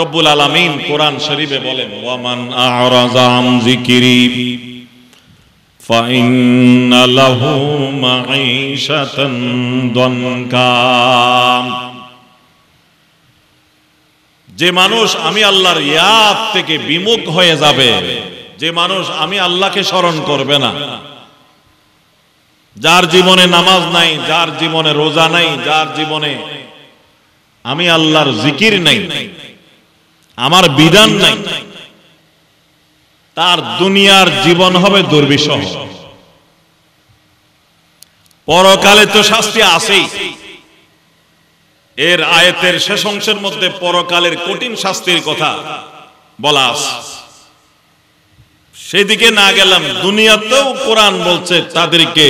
রব্বুল আলামিন কোরআন শরীফে বলেন, ওয়ামান আ'রাযা আন যিকরি ফাইন্না লাহু মাঈশাতান দনকা। যে মানুষ আমি আল্লাহর ইয়াদ থেকে বিমুখ হয়ে যাবে, যে মানুষ আমি আল্লাহকে স্মরণ করবে না, যার জীবনে নামাজ নাই, যার জীবনে রোজা নাই, যার জীবনে আমি আল্লাহর জিকির নাই, আমার বিধান নাই, তার দুনিয়ার জীবন হবে দুর্বিষহ। পরকালে তো শাস্তি আছেই। এর আয়াতের শেষ অংশের মধ্যে পরকালের কঠিন শাস্তির কথা বলা আছে। সেদিকে না গেলাম, দুনিয়াতেও কোরআন বলছে তাদেরকে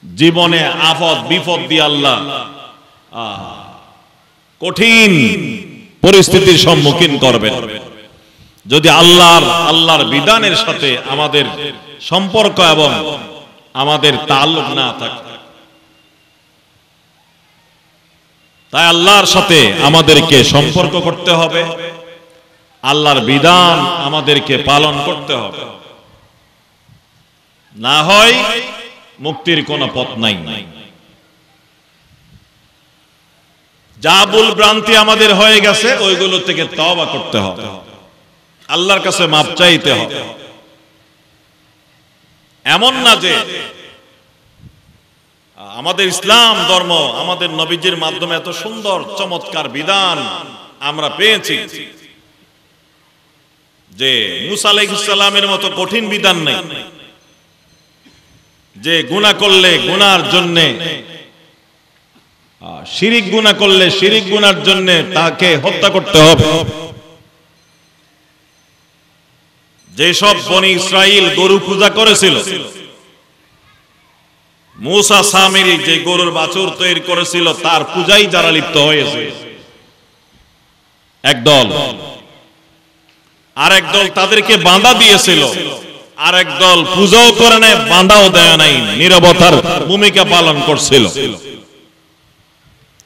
জীবনে আফত বিপদ দিয়ে আল্লাহ কঠিন পরিস্থিতির সম্মুখীন করবেন যদি আল্লাহর বিধানের সাথে আমাদের সম্পর্ক এবং আমাদের তাল্লুক না থাকে। তাই আল্লাহর সাথে আমাদেরকে সম্পর্ক করতে হবে, আল্লাহর বিধান আমাদেরকে পালন করতে হবে, না হয় মুক্তির কোনো পথ নাই। যা ভুল ভ্রান্তি আমাদের হয়ে গেছে ওইগুলো থেকে তওবা করতে হবে, আল্লাহর কাছে মাপ চাইতে হবে। এমন না যে আমাদের ইসলাম ধর্ম, আমাদের নবীজির মাধ্যমে এত সুন্দর চমৎকার বিধান আমরা পেয়েছি যে মুসা আলাইহিস সালামের মতো কঠিন বিধান নেই যে গুনাহ করলে গুনার জন্য, শিরিক গুনাহ করলে শিরিক গুনার জন্য তাকে হত্যা করতে হবে। যেসব বনি ইসরাইল গরু পূজা করেছিল, মুসা সামিরি যে গরুর বাছুর তৈরি করেছিল তার পূজায় যারা লিপ্ত হয়েছে একদল, আর একদল তাদেরকে বাঁধা দিয়েছিল, আর একদল পূজাও করে নাই, বাঁধাও দেয় নাই, নীরবতার ভূমিকা পালন করছিল।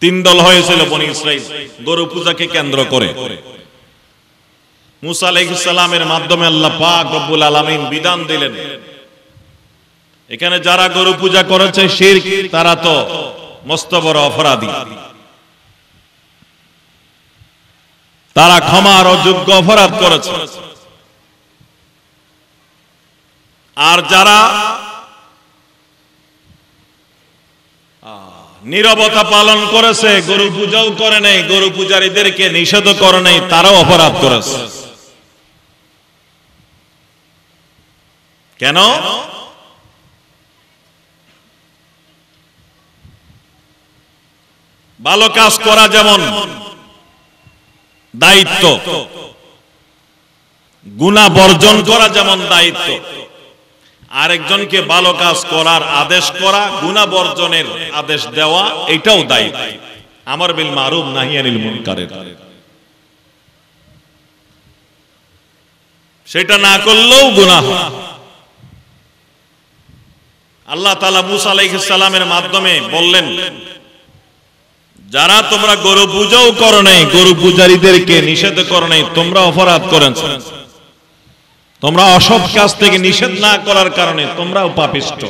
তিন দল হয়েছিল বনি ইসরাইল গরু পূজাকে কেন্দ্র করে। মুসা আলাইহিস সালামের মাধ্যমে আল্লাহ পাক রব্বুল আলামিন বিধান দিলেন, এখানে যারা গরু পূজা করেছে শিরক, তারা তো মস্ত বড় অপরাধী, তারা ক্ষমার অযোগ্য অপরাধ করেছে। আর যারা নীরবতা পালন করেছে, গরু পূজাও করে নাই, গরু পূজারীদেরকে নিষেধ করে নাই, তারাও অপরাধ করেছে। কেন? ভালো কাজ করা যেমন দায়িত্ব, গুনাহ বর্জন করা যেমন দায়িত্ব, আরেকজনকে ভালো কাজ করার আদেশ করা, গুনাহ বর্জনের আদেশ দেওয়া, এটাও দায়িত্ব। আমর বিল মারুফ নাহি আনিল মুনকারের, সেটা না করলেও গুনাহ। আল্লাহ তাআলা মুসা আলাইহিস সালামের মাধ্যমে বললেন, যারা তোমরা গরু পূজাও করো নাই, গরু পূজারীদেরকে নিষেধ করো নাই, তোমরা অপরাধ করেছো। তোমরা অসৎ কাজ থেকে নিষেধ না করার কারণে তোমরাও পাপিষ্ঠ,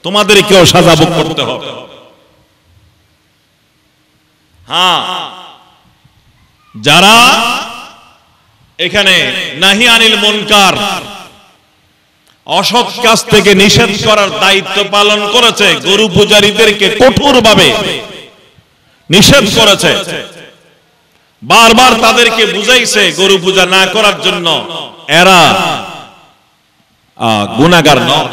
তোমাদেরকেও সাজা ভোগ করতে হবে। হ্যাঁ, যারা এখানে নাহি আনিল মুনকার, অসৎ কাজ থেকে নিষেধ করার দায়িত্ব পালন করেছে, গরু পূজারীদেরকে কঠোরভাবে নিষেধ করেছে, বারবার তাদেরকে বুঝাইছে গরু পূজা না করার জন্য, এরা গুনাহগার নয়,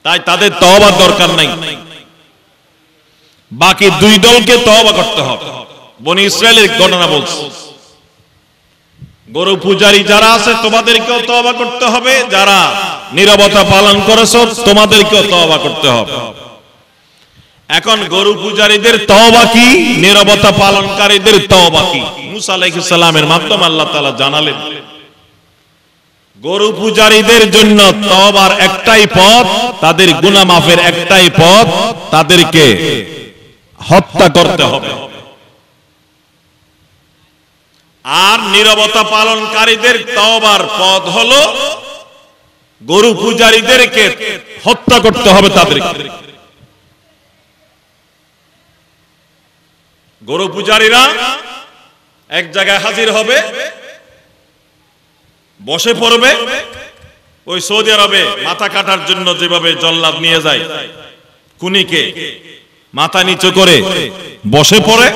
তাই তাদের তওবার দরকার নাই। বাকি দুই দলকে তওবা করতে হবে। বনি ইসরাইলের ঘটনা বলছে, গরু পূজারী যারা আছে তোমাদেরকেও তওবা করতে হবে, যারা নীরবতা পালন করেছো তোমাদেরকেও তওবা করতে হবে। এখন গরু পূজারীদের তওবা কি, নীরবতা পালনকারীদের তওবা কি? মুসা আলাইহিস সালামের মাধ্যমে আল্লাহ তাআলা জানালেন, গরু পূজারীদের জন্য তওবার একটাই পথ, তাদের গুনাহ মাফের একটাই পথ, তাদেরকে হত্যা করতে হবে। আর নীরবতা পালনকারীদের তওবার পথ হলো গরু পূজারীদেরকে হত্যা করতে হবে। তাদেরকে গরু পূজারীরা এক জায়গায় হাজির হবে, বসে পড়বে। ওই সৌদি আরবে মাথা কাটার জন্য যেভাবে জল্লাদ নিয়ে যায় খুনিকে, মাথা নিচু করে বসে পড়ে,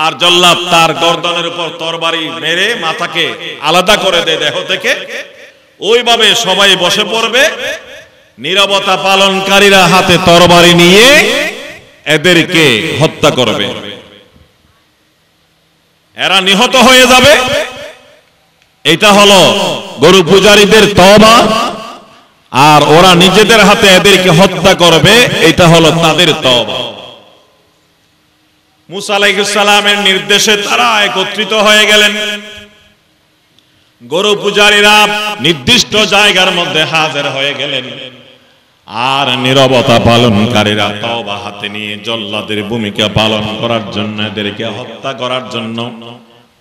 আর জল্লাদ তার গর্দনের উপর তরবারি মেরে মাথাকে আলাদা করে দেয় দেহ থেকে। ওইভাবে সবাই বসে পড়বে, নীরবতা পালনকারীরা হাতে তরবারি নিয়ে এদেরকে হত্যা করবে। এরা নিহত হয়ে যাবে। এটা হলো গরু পূজারীদের তওবা, আর ওরা নিজেদের হাতে এদেরকে হত্যা করবে, এটা হলো তাদের তওবা। মুসা আলাইহিস সালামের নির্দেশে তারা একত্রিত হয়ে গেলেন। গরু পূজারীরা নির্দিষ্ট জায়গার মধ্যে হাজির হয়ে গেলেন, আর নীরবতা পালনকারীরা তওবা হাতে নিয়ে জল্লাদের ভূমিকা পালন করার জন্য, এদেরকে হত্যা করার জন্য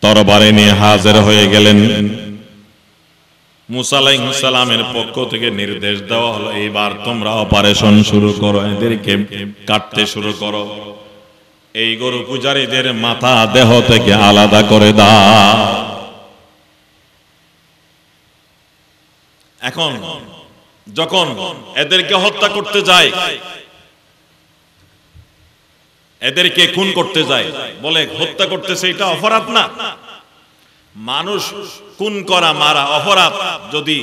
তরবারি নিয়ে হাজির হয়ে গেলেন। মুসা আলাইহিস সালামের পক্ষ থেকে নির্দেশ দেওয়া হলো, এইবার তোমরা অপারেশন শুরু করো, এদেরকে কাটতে শুরু করো। এই গরু পূজারীদের মাথা দেহ থেকে আলাদা করে দাও। এখন যখন এদেরকে হত্যা করতে যায়, এদেরকে খুন করতে যায়, বলে হত্যা করতেছে, এটা অপরাধ না? মানুষ খুন করা, মারা অপরাধ যদি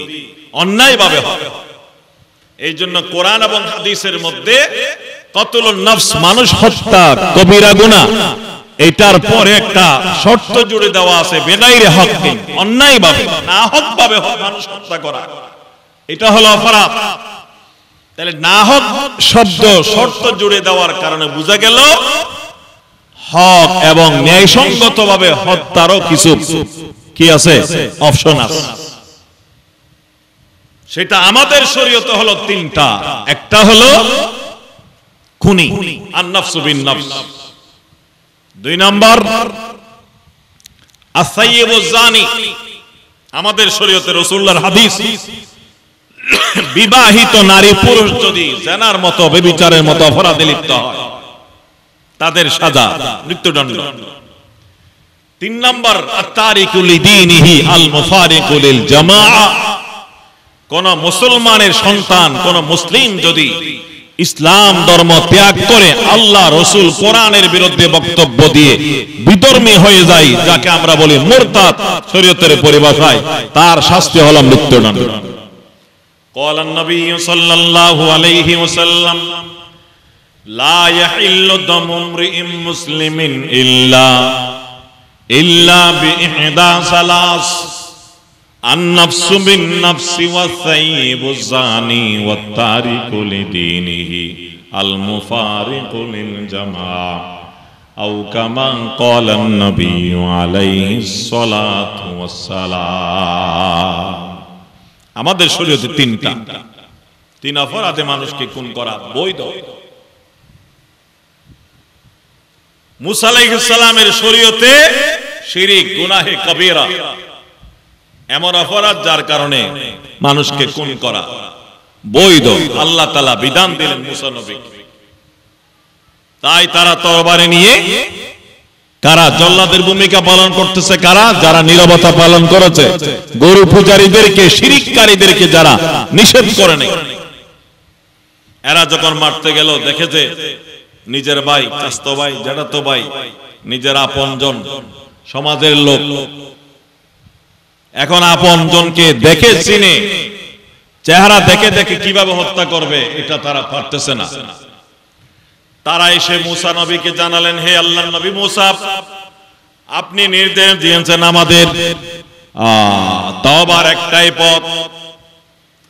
অন্যায় ভাবে হয়। এই জন্য কোরআন এবং হাদিসের মধ্যে কতলুন নফস, মানুষ হত্যা কবিরা গুনাহ, এটার পরে একটা শর্ত জুড়ে দেওয়া আছে, বেগাইরে হক, অন্যায় ভাবে, না হক ভাবে মানুষ হত্যা করা, এটা হলো অপরাধ। তাহলে না হক শব্দ শর্ত জুড়ে দেওয়ার কারণে বোঝা গেল হক এবং ন্যায়সঙ্গত ভাবে হত্যারও কিছু কি আছে, অপশন আছে। সেটা আমাদের শরীয়তে হলো তিনটা। একটা হলো খুনি, আন-নাফসু বিন-নাফস। দুই নাম্বার আস-সাইয়্যিবুজ জানি, আমাদের শরীয়তে রাসূলুল্লাহর হাদিস, বিবাহিত নারী পুরুষ যদি জিনার মতো, ব্যভিচারের মতো অপরাধে লিপ্ত হয়, তাদের সাজা মৃত্যুদণ্ড। তিন নাম্বার আত-তারিকু লিদীনিহি আল-মুফারিকু লিল জামাআ, কোন মুসলমানের সন্তান, কোন মুসলিম যদি ইসলাম ধর্ম ত্যাগ করে আল্লাহ রাসূল কোরআনের বিরুদ্ধে বক্তব্য দিয়ে বিধর্মী হয়ে যায়, যাকে আমরা বলি মুরতাদ শরীয়তের পরিভাষায়, তার শাস্তি হলো মৃত্যুদণ্ড। قال النبي صلى الله عليه وسلم لا يحل دم امرئ مسلم إلا بإحدى ثلاث النفس بالنفس والثيب الزاني والتارك لدينه المفارق للجماعة أو كما قال النبي عليه الصلاة والسلام। আমাদের শরীয়তে তিন অপরাধে মানুষকে খুন করা বৈধ। মুসা আলাইহিস সালামের শরীয়তে শিরক, গুনাহে কবিরা এমন অপরাধ যার কারণে মানুষকে খুন করা বৈধ। আল্লাহ তাআলা বিধান দিলেন মুসা নবীকে। তাই তারা তরবারি নিয়ে, কারা জল্লাদের ভূমিকা পালন করতেছে, কারা যারা নীরবতা পালন করেছে, গরু পূজারীদেরকে, শিরককারীদেরকে যারা নিষেধ করে নাই। এরা যখন মারতে গেল, দেখেছে নিজের ভাই, চাচাতো ভাই, জ্যাঠাতো ভাই, নিজের আপনজন, সমাজের লোক, এখন আপনজনকে দেখে চিনে, চেহারা দেখে দেখে কিভাবে হত্যা করবে এটা তারা পারতেছে না। তারা এসে মুসা নবীকে জানালেন, হে আল্লাহর নবী মুসা, আপনি নির্দেশ দিয়েছেন আমাদের তওবার একটাই পথ,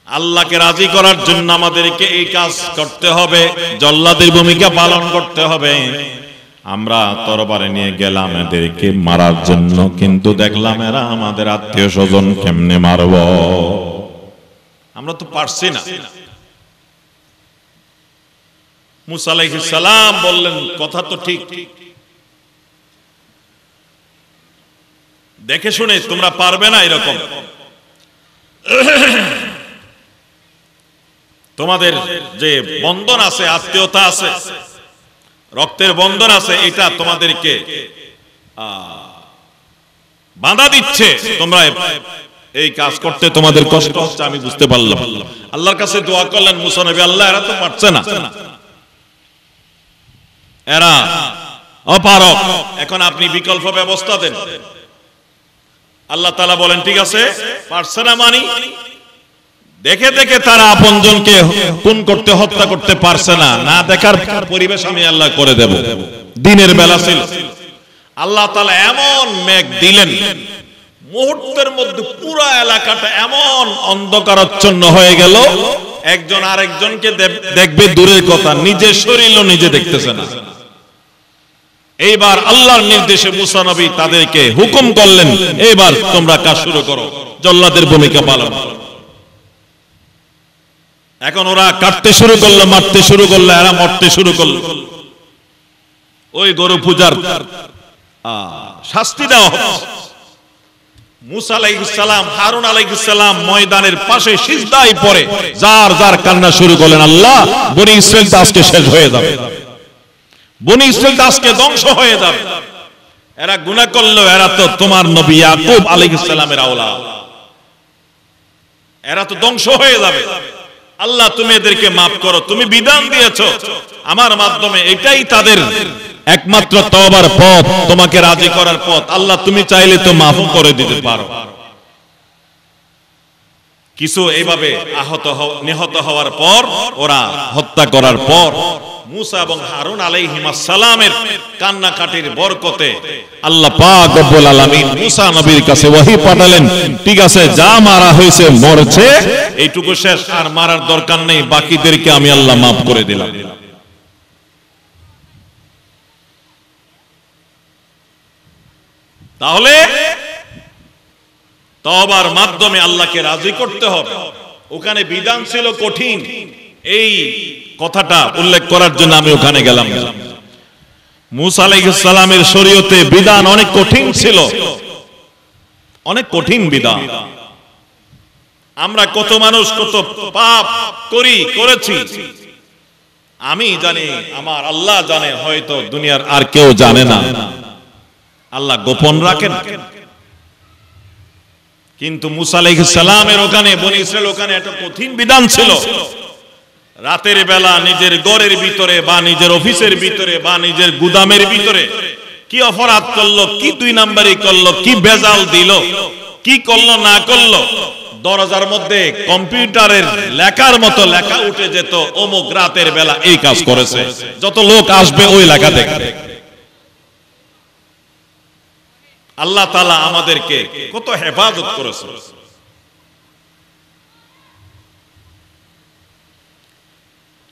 আল্লাহকে রাজি করার জন্য আমাদেরকে এই কাজ করতে হবে, জল্লাদের ভূমিকা পালন করতে হবে। আমরা তরবারি নিয়ে গেলাম এদেরকে মারার জন্য, কিন্তু দেখলাম এরা আমাদের আত্মীয় স্বজন, কেমনে মারব? আমরা তো পারছি না। মুসা আলাইহিস সালাম বললেন, কথা তো ঠিক, দেখে শুনে তোমরা পারবে না এরকম। তোমাদের যে বন্ধন আছে, আত্মীয়তা আছে, রক্তের বন্ধন আছে, এটা তোমাদেরকে বাধা দিচ্ছে। তোমরা এই কাজ করতে তোমাদের কষ্ট হচ্ছে, আমি বুঝতে পারলাম। আল্লাহর কাছে দোয়া করলেন মুসা নবী, আল্লাহ এরা তো পারছে না, এরা অপারক, এখন আপনি বিকল্প ব্যবস্থা দেন। আল্লাহ তাআলা বলেন ঠিক আছে, পারছে না মানি, দেখে দেখে তারা আপনজনকে খুন করতে, হত্যা করতে পারছে না, না দেখার পরিবেশ আমি আল্লাহ করে দেব। দিনের বেলা ছিল, আল্লাহ তাআলা এমন মেঘ দিলেন, মুহূর্তের মধ্যে পুরো এলাকাটা এমন অন্ধকারাচ্ছন্ন হয়ে গেল, একজন আরেকজনকে দেখবে দূরের কথা, নিজের শরীরও নিজে দেখতেছে না। এইবার আল্লাহর নির্দেশে মুসা নবী তাদেরকে হুকুম করলেন, এইবার তোমরা কাজ শুরু করো, জল্লাদের ভূমিকা পালন। এখন ওরা কাটতে শুরু করলো, মারতে শুরু করলো, এরা মরতে শুরু করলো। ওই গরু পূজার শাস্তি দেওয়া হচ্ছে। মুসা আলাইহিস সালাম, হারুন আলাইহিস সালাম ময়দানের পাশে সিজদায় পড়ে যার যার কান্না শুরু করলেন, আল্লাহ বনি ইসরাইল আজকে শেষ হয়ে যাবে, বনি ইসরাইল আজকে ধ্বংস হয়ে যাবে। এরা গুনাহ করলো, এরা তো তোমার নবী ইয়াকুব আলাইহিস সালামের আওলাদ, এরা তো ধ্বংস হয়ে যাবে। আল্লাহ তুমি এদেরকে মাফ করো, তুমি বিধান দিয়েছো আমার মাধ্যমে, এটাই তাদের একমাত্র তওবার পথ, তোমাকে রাজি করার পথ। আল্লাহ তুমি চাইলে তো মাফ করে দিতে পারো। কিছু এইভাবে নিহত হওয়ার পর, ওরা হত্যা করার পর, মুসা এবং হারুন আলাইহিস সালামের কান্নাকাটির বরকতে আল্লাহ পাক রব্বুল আলামিন মুসা নবীর কাছে ওহী পাঠালেন, ঠিক আছে যা মারা হয়েছে মরছে, এইটুকু শেষ, আর মারার দরকার নেই, বাকিদেরকে আমি আল্লাহ মাফ করে দিলাম। তাহলে তওবার মাধ্যমে আল্লাহকে রাজি করতে হবে। ওখানে বিধান ছিল কঠিন, এই কথাটা উল্লেখ করার জন্য আমি ওখানে গেলাম। মুসা আলাইহিস সালামের শরীয়তে বিধান অনেক কঠিন ছিল, অনেক কঠিন বিধান। আমরা কত মানুষ কত পাপ করেছি, আমি জানি, আমার আল্লাহ জানে, হয়তো দুনিয়ার আর কেউ জানে না, আল্লাহ গোপন রাখেন। কিন্তু মুসা আলাইহিস সালামের ওখানে, বনি ইসরাইল ওখানে একটা কঠিন বিধান ছিল। রাতের বেলা নিজের ঘরের ভিতরে বা নিজের অফিসের ভিতরে বা নিজের গুদামের ভিতরে কি অপরাধ করলো, কি দুই নাম্বারি করলো, কি বেজাল দিল, কি করলো না করলো, দরজার মধ্যে কম্পিউটারের লেখার মতো লেখা উঠে যেত, অমুক রাতের বেলা এই কাজ করেছে, যত লোক আসবে ওই লেখা দেখবে। আল্লাহ তাআলা আমাদেরকে কত হেফাজত করেছে।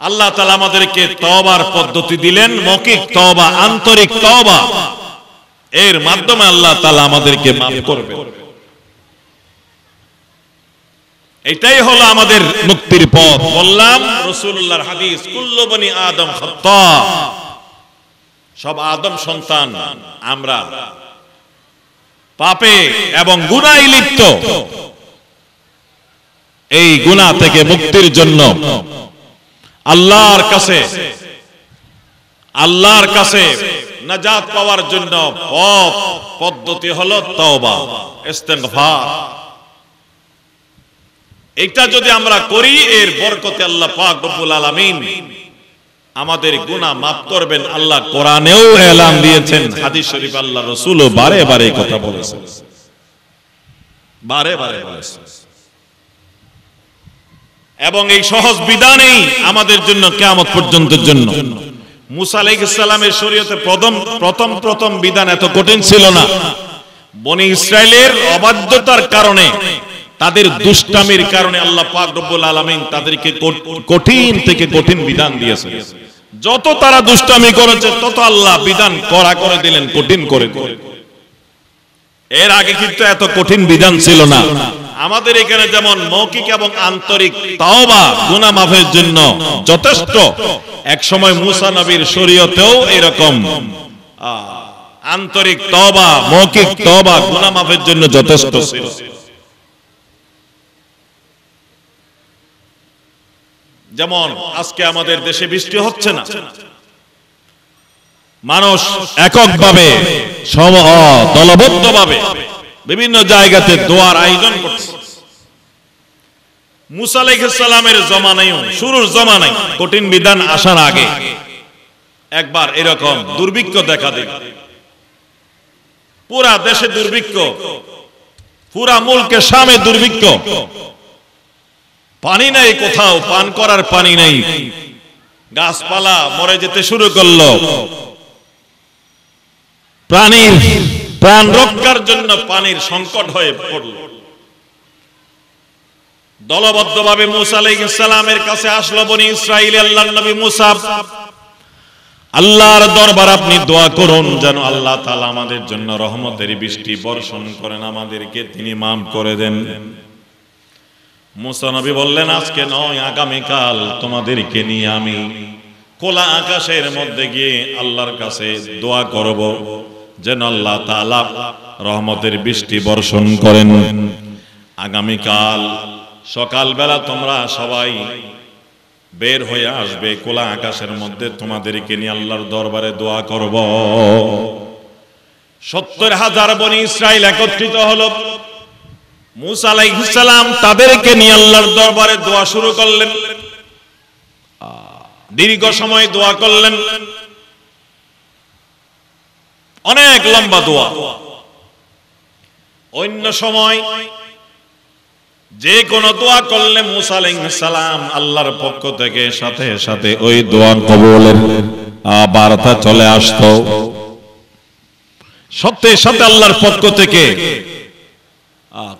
আল্লাহ তাআলা আমাদেরকে তওবার পদ্ধতি দিলেন, মৌখিক তওবা, আন্তরিক তওবা, এর মাধ্যমে আল্লাহ তাআলা আমাদেরকে মাফ করবে। এটাই হলো আমাদের মুক্তির পথ। বললাম রাসূলুল্লাহর হাদিস, কুল্লু বনি আদম খাতা, সব আদম সন্তান আমরা পাপে এবং গুনাহে লিপ্ত। এই গুনাহ থেকে মুক্তির জন্য আল্লাহর কাছে নাজাত পাওয়ার জন্য পদ্ধতি হলো তওবা, ইস্তিগফার। এটা যদি আমরা করি, এর বরকতে আল্লাহ পাক রব্বুল আলামিন আমাদের গুনাহ মাফ করবেন। আল্লাহ কোরআনেও এলান দিয়েছেন, হাদিস শরীফ আল্লাহ রাসূলও বারে বারে কথা বলেছেন, বারে বারে বলেছেন। এবং এই সহজ বিধানেই আমাদের জন্য কিয়ামত পর্যন্তের জন্য। মুসা আলাইহিস সালামের শরীয়তে প্রথম বিধান এত কঠিন ছিল না। বনি ইসরাইলের অবাধ্যতার কারণে, তাদের দুষ্টামির কারণে আল্লাহ পাক রব্বুল আলামিন তাদেরকে কঠিন থেকে কঠিন বিধান দিয়েছেন। যত তারা দুষ্টামি করেছে, তত আল্লাহ বিধান কড়া করে দিলেন, কঠিন করে। এর আগে কিন্তু এত কঠিন বিধান ছিল না। আমাদের এখানে যেমন মৌখিক এবং আন্তরিক তওবা গুনাহ মাফের জন্য যথেষ্ট, এক সময় মুসা নবীর শরীয়তেও এরকম আন্তরিক তওবা, মৌখিক তওবা গুনাহ মাফের জন্য যথেষ্ট ছিল। যেমন আজকে আমাদের দেশে বৃষ্টি হচ্ছে না, মানুষ এককভাবে দলবদ্ধভাবে বিভিন্ন জায়গাতে দোয়ার আয়োজন করছে। মুসা আলাইহিস সালামের জমানায়ও, শুরুর জমানায় কঠিন বিধান আসার আগে একবার এরকম দুর্ভিক্ষ দেখা দিল। পুরা দেশে দুর্ভিক্ষ, পুরা মুলকে শামে দুর্ভিক্ষ, পানি নাই, কোথাও পান করার পানি নাই, গাছপালা মরে যেতে শুরু করলো। প্রাণ রক্ষার জন্য পানির সংকট হয়ে পড়ল। দলবদ্ধভাবে মুসা আলাইহিস সালামের কাছে আসলো বনি ইসরাইল। আল্লাহর নবী মুসা, আল্লাহর দরবার আপনি দোয়া করুন যেন আল্লাহ তাআলা আমাদের জন্য রহমতের বৃষ্টি বর্ষণ করেন, আমাদেরকে তিনি মাফ করে দেন। মুসা নবী বললেন, আজকে নয়, আগামীকাল তোমাদেরকে নিয়ে আমি খোলা আকাশের মধ্যে গিয়ে আল্লাহর কাছে দোয়া করব যেন আল্লাহ তাআলা রহমতের বৃষ্টি বর্ষণ করেন। আগামীকাল সকালবেলা তোমরা সবাই বের হয়ে আসবে, খোলা আকাশের মধ্যে তোমাদেরকে নিয়ে আল্লাহর দরবারে দোয়া করব। ৭০,০০০ বনি ইসরাইল একত্রিত হলো। মুসা আলাইহিস সালাম তাদেরকে নিয়ে আল্লাহর দরবারে দোয়া শুরু করলেন। দীর্ঘ সময় দোয়া করলেন, অনেক লম্বা দোয়া। অন্য সময় যে কোনো দোয়া করলে মুসা আলাইহিস সালাম আল্লাহর পক্ষ থেকে সাথে সাথে ওই দোয়া কবুলের বার্তা চলে আসতো, সাথে সাথে আল্লাহর পক্ষ থেকে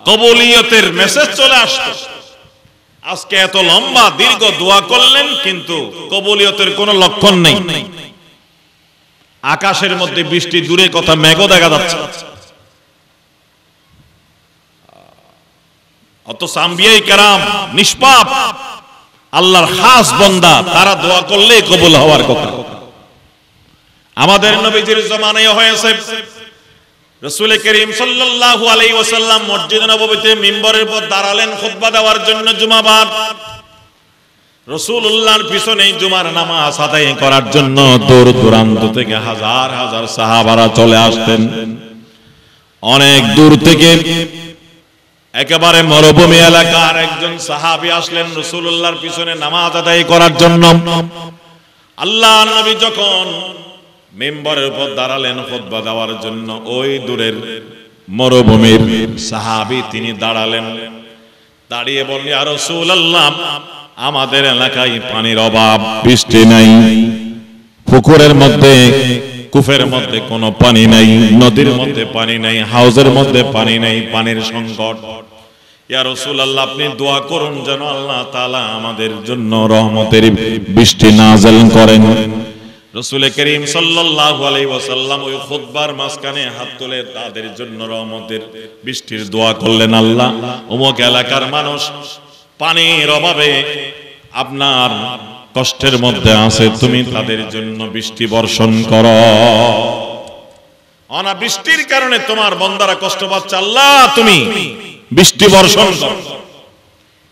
কবুলিয়তের মেসেজ চলে আসতো। আজকে এত লম্বা দীর্ঘ দোয়া করলেন কিন্তু কবুলিয়তের কোনো লক্ষণ নেই। আকাশের মধ্যে বৃষ্টি, দূরে কথা মেঘও দেখা যাচ্ছে। অথচ আম্বিয়ায়ে কেরাম নিষ্পাপ আল্লাহর খাস বান্দা, তারা দোয়া করলে কবুল হওয়ার কথা। আমাদের নবীজির জামানায় হয়েছে, রাসূল করিম সাল্লাল্লাহু আলাইহি ওয়াসাল্লাম মসজিদে নববীতে মিম্বরের উপর দাঁড়ালেন খুতবা দেওয়ার জন্য জুমাবার। রাসূলুল্লাহর পিছনে জুমার নামাজ আদায় করার জন্য দূর দূরান্ত থেকে হাজার হাজার সাহাবারা চলে আসতেন। অনেক দূর থেকে একেবারে মরুভূমি এলাকার একজন সাহাবী আসলেন রাসূলুল্লাহর পিছনে নামাজ আদায় করার জন্য। আল্লাহর নবী যখন মিম্বরের উপর দাঁড়ালেন খুতবা দেওয়ার জন্য, ওই দূরের মরুভূমির সাহাবী তিনি দাঁড়ালেন, দাঁড়িয়ে বললেন, ইয়া রাসূলুল্লাহ, আমাদের এলাকায় পানির অভাব, বৃষ্টি নাই, পুকুরের মধ্যে কূপের মধ্যে কোনো পানি নাই, নদীর মধ্যে পানি নাই, হাউজের মধ্যে পানি নাই, পানির সংকট। ইয়া রাসূলুল্লাহ, আপনি দোয়া করুন যেন আল্লাহ তাআলা আমাদের জন্য রহমতের বৃষ্টি নাযিল করেন। রাসূল করিম সাল্লাল্লাহু আলাইহি ওয়াসাল্লাম ওই খুতবার মাঝখানে হাত তুলে তাদের জন্য রহমতের বৃষ্টির দোয়া করলেন। আল্লাহ, অমুক এলাকার মানুষ পানির অভাবে আপনার কষ্টের মধ্যে আছে, তুমি তাদের জন্য বৃষ্টি বর্ষণ করো। অনাবৃষ্টির কারণে তোমার বান্দারা কষ্ট পাচ্ছে, আল্লাহ তুমি বৃষ্টি বর্ষণ করো।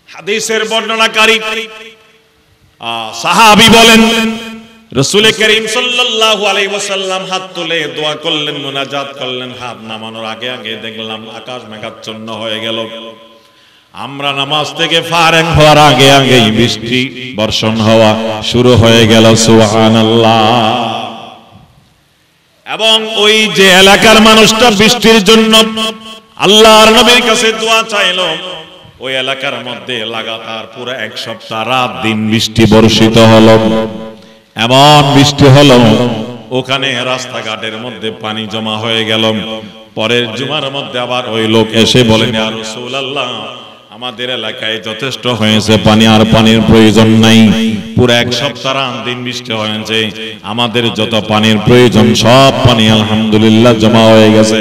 হাদিসের বর্ণনাকারী সাহাবী বলেন, রাসূল করিম সাল্লাল্লাহু আলাইহি ওয়াসাল্লাম হাত তুলে দোয়া করলেন, মুনাজাত করলেন। হাত নামানোর আগে আগে দেখলাম আকাশ মেঘাচ্ছন্ন হয়ে গেল। আমরা নামাজ থেকে ফারেক হওয়ার আগে আগেই বৃষ্টি বর্ষণ হওয়া শুরু হয়ে গেল। সুবহানাল্লাহ। এবং ওই যে এলাকার মানুষটা বৃষ্টির জন্য আল্লাহর নবীর কাছে দোয়া চাইলো, ওই এলাকার মধ্যে লাগাতার পুরো এক সপ্তাহ রাত দিন বৃষ্টি বর্ষিত হলো। এমন বৃষ্টি হলো ওখানে রাস্তাঘাটের মধ্যে পানি জমা হয়ে গেল। পরের জুমার মধ্যে আবার ওই লোক এসে বলেন, ইয়া রাসূলুল্লাহ, আমাদের এলাকায় যথেষ্ট হয়েছে পানি, আর পানির প্রয়োজন নাই। পুরো এক সপ্তাহ রাত দিন বৃষ্টি হয়েছে, আমাদের যত পানির প্রয়োজন সব পানি আলহামদুলিল্লাহ জমা হয়ে গেছে।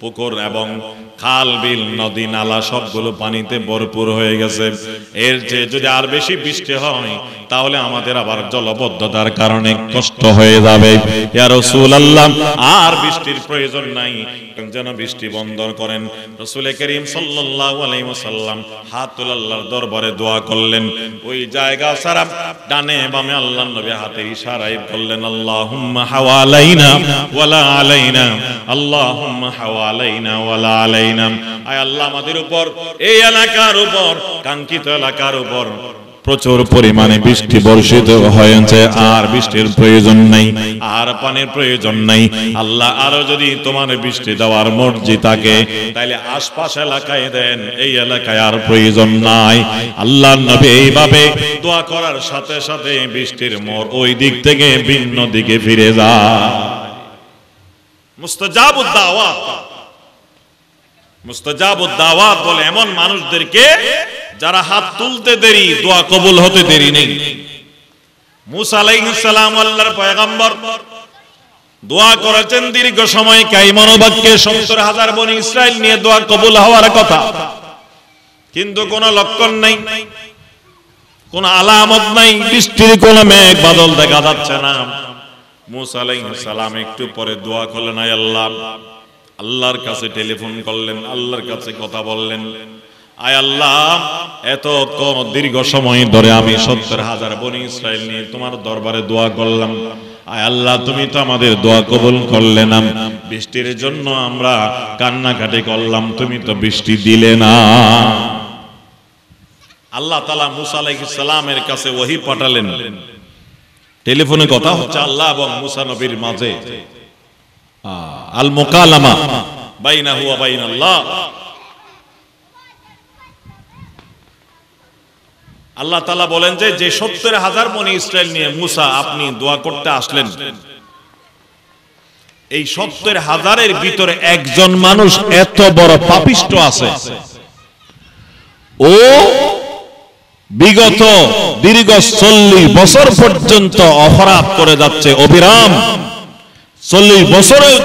পুকুর এবং খাল বিল নদী নালা সবগুলো পানিতে ভরপুর হয়ে গেছে। এর চেয়ে যদি আর বেশি বৃষ্টি হয় তাহলে আমাদের আবার জলবদ্ধতার কারণে কষ্ট হয়ে যাবে। ইয়া রাসূলুল্লাহ, আর বৃষ্টির প্রয়োজন নাই, যেন বৃষ্টি বন্ধ করেন। রাসূল করিম সাল্লাল্লাহু আলাইহি ওয়াসাল্লাম হাত তুলে আল্লাহর দরবারে দোয়া করলেন। ওই জায়গা সারা ডানে বামে আল্লাহর নবী হাতের ইশারায় বললেন, আল্লাহুম্মা হাওয়ালাইনা ওয়ালা আলাইনা, আল্লাহুম্মা হাওয়ালাইনা ওয়ালা আলাইনা। আয় আল্লাহ, আমাদের উপর, এই এলাকার উপর, কাঙ্ক্ষিত এলাকার উপর প্রচুর পরিমাণে বৃষ্টি বর্ষিত হয়েছে, আর বৃষ্টির প্রয়োজন নাই, আর পানির প্রয়োজন নাই। আল্লাহ, আরো যদি তোমার বৃষ্টি দেওয়ার মর্জি থাকে তাহলে আশপাশ এলাকায় দেন, এই এলাকায় আর প্রয়োজন নাই। আল্লাহর নবী এইভাবে দোয়া করার সাথে সাথে বৃষ্টির মোড় ওই দিক থেকে ভিন্ন দিকে ফিরে যায়। মুস্তাজাবুদ দাওয়াত, মুস্তাজাবুদ দাওয়াত বলে এমন মানুষদেরকে যারা হাত তুলতে দেরি, দোয়া কবুল হতে দেরি নেই। মুসা আলাইহিস সালাম আল্লাহর পয়গম্বর, দোয়া করেছেন দীর্ঘ সময়, কাই মনোবাক্যে ৭০,০০০ বনি ইসরাইল নিয়ে দোয়া কবুল হওয়ার কথা, কিন্তু কোনো লক্ষণ নাই, কোনো আলামত নাই, বৃষ্টির কোনো মেঘ বাদল দেখা যাচ্ছে না। মুসা আলাইহিস সালাম একটু পরে দোয়া করলেন, আয় আল্লাহ, আল্লাহর কাছে টেলিফোন করলেন, আল্লাহর কাছে কথা বললেন, আয় আল্লাহ, এত দীর্ঘ সময় ধরে আমি ৭০,০০০ বনি ইসরাইল নিয়ে তোমার দরবারে দোয়া করলাম, আয় আল্লাহ, তুমি তো আমাদের দোয়া কবুল করলে না, বৃষ্টির জন্য আমরা কান্নাকাটি করলাম, তুমি তো বৃষ্টি দিলে না। আল্লাহ তাআলা মুসা আলাইহিস সালামের কাছে ওহী পাঠালেন, টেলিফোনে কথা হচ্ছে আল্লাহ এবং মুসা নবীর মাঝে, আল মুকালামা বাইনাহু ওয়া বাইনাল্লাহ। আল্লাহ তাআলা বলেন যে ৭০,০০০ বনি ইসরাইল নিয়ে মুসা আপনি দোয়া করতে আসলেন, এই ৭০,০০০-এর ভিতরে একজন মানুষ এত বড় পাপিষ্ট আছে, ও বিগত দীর্ঘ ৪০ বছর পর্যন্ত অপরাধ করে যাচ্ছে অবিরাম, ৪০ বছরেও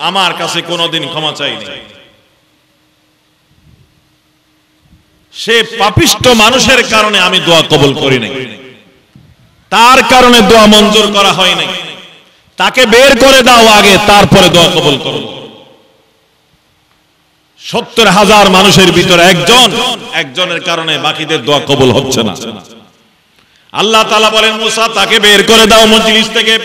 আমার কাছে কোনোদিন ক্ষমা চাইনি। সে পাপিষ্ট মানুষের কারণে আমি দোয়া কবুল করি নাই, তার কারণে দোয়া মঞ্জুর করা হয় নাই, তাকে বের করে দাও আগে, তারপরে দোয়া কবুল করো। ৭০,০০০ মানুষের ভিতরে একজনের কারণে বাকিদের দোয়া কবুল হচ্ছে না। আল্লাহ তাআলা বলেন, মুসা তাকে বের করে দাও মজলিস থেকে।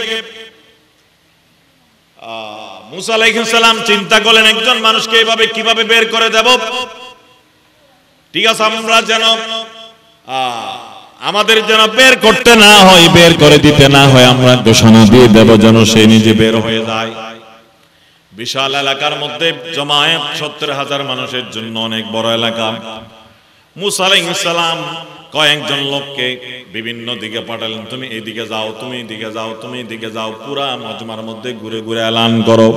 মুসা আলাইহিস সালাম চিন্তা করলেন, একজন মানুষকে এইভাবে কিভাবে বের করে দেব? ঠিক আছে, আমরা যেন আমাদের যেন বের করতে না হয়, বের করে দিতে না হয়, আমরা ঘোষণা দিয়ে দেব যেন সে নিজে বের হয়ে যায়। বিশাল এলাকার মধ্যে জমায়েত, ৭০,০০০ মানুষের জন্য অনেক বড় এলাকা। মুসা আলাইহিস সালাম কয়েকজন লোককে বিভিন্ন দিকে পাঠালেন, তুমি এইদিকে যাও, তুমি এইদিকে যাও, তুমি এইদিকে যাও, পুরা মজমার মধ্যে ঘুরে ঘুরে এলান করো,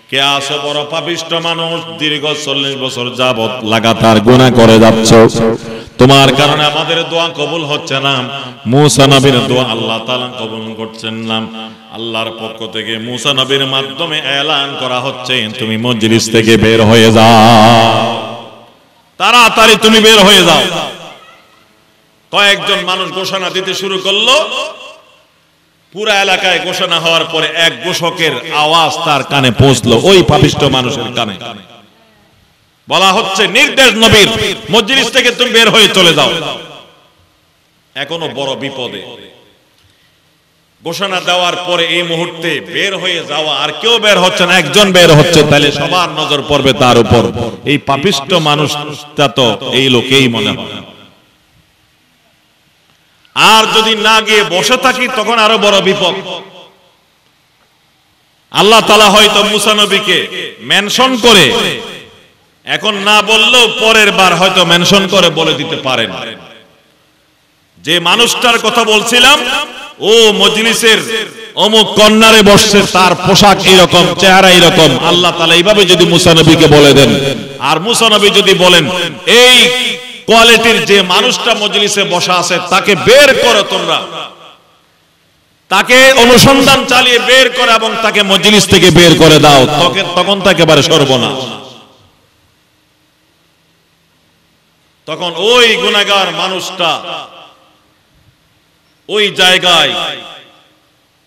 কে আছে বড় পাপিষ্ট মানুষ, দীর্ঘ ৪০ বছর যাবত লাগাতার গুনাহ করে যাচ্ছ, তোমার কারণে আমাদের দোয়া কবুল হচ্ছে না, মুসা নবীর দোয়া আল্লাহ তাআলা কবুল করছেন না। আল্লাহর পক্ষ থেকে মুসা নবীর মাধ্যমে এলান করা হচ্ছে, তুমি মজলিস থেকে বের হয়ে যাও, তাড়াতাড়ি তুমি বের হয়ে যাও। কয়েকজন মানুষ ঘোষণা দিতে শুরু করলো, পুরা এলাকায় ঘোষণা হওয়ার পরে এক ঘোষকের আওয়াজ তার কানে পৌঁছলো, ওই পাপিষ্ট মানুষের কানে। বলা হচ্ছে, নির্দেশ নবীর, মজলিস থেকে তুমি বের হয়ে চলে যাও। এখনো বড় বিপদে। ঘোষণা দেওয়ার পরে এই মুহূর্তে বের হয়ে যাওয়া, আর কেউ বের হচ্ছে না, একজন বের হচ্ছে, তাহলে সবার নজর পড়বে তার উপর। এই পাপিষ্ট মানুষটা তো এই লোকেই মনে হয়, আর যদি না গিয়ে বসে থাকি তখন আরো বড় বিপদ। আল্লাহ তাআলা হয়তো মুসা নবীকে মেনশন করে, এখন না বললেও পরের বার হয়তো মেনশন করে বলে দিতে পারেন, যে মানুষটার কথা বলছিলাম ও মজলিসের অমুক কর্নারে বসছে, তার পোশাক এরকম, চেহারা এরকম। আল্লাহ তাআলা এইভাবে যদি মুসা নবীকে বলে দেন, আর মুসা নবী যদি বলেন, এই কোয়ালিটির যে মানুষটা মজলিসে বসা আছে তাকে বের করো, তোমরা তাকে অনুসন্ধান চালিয়ে বের করে এবং তাকে মজলিস থেকে বের করে দাও, তখন তাকে একেবারে সর্বনাশ। তখন ওই গুনাহগার মানুষটা ওই জায়গায়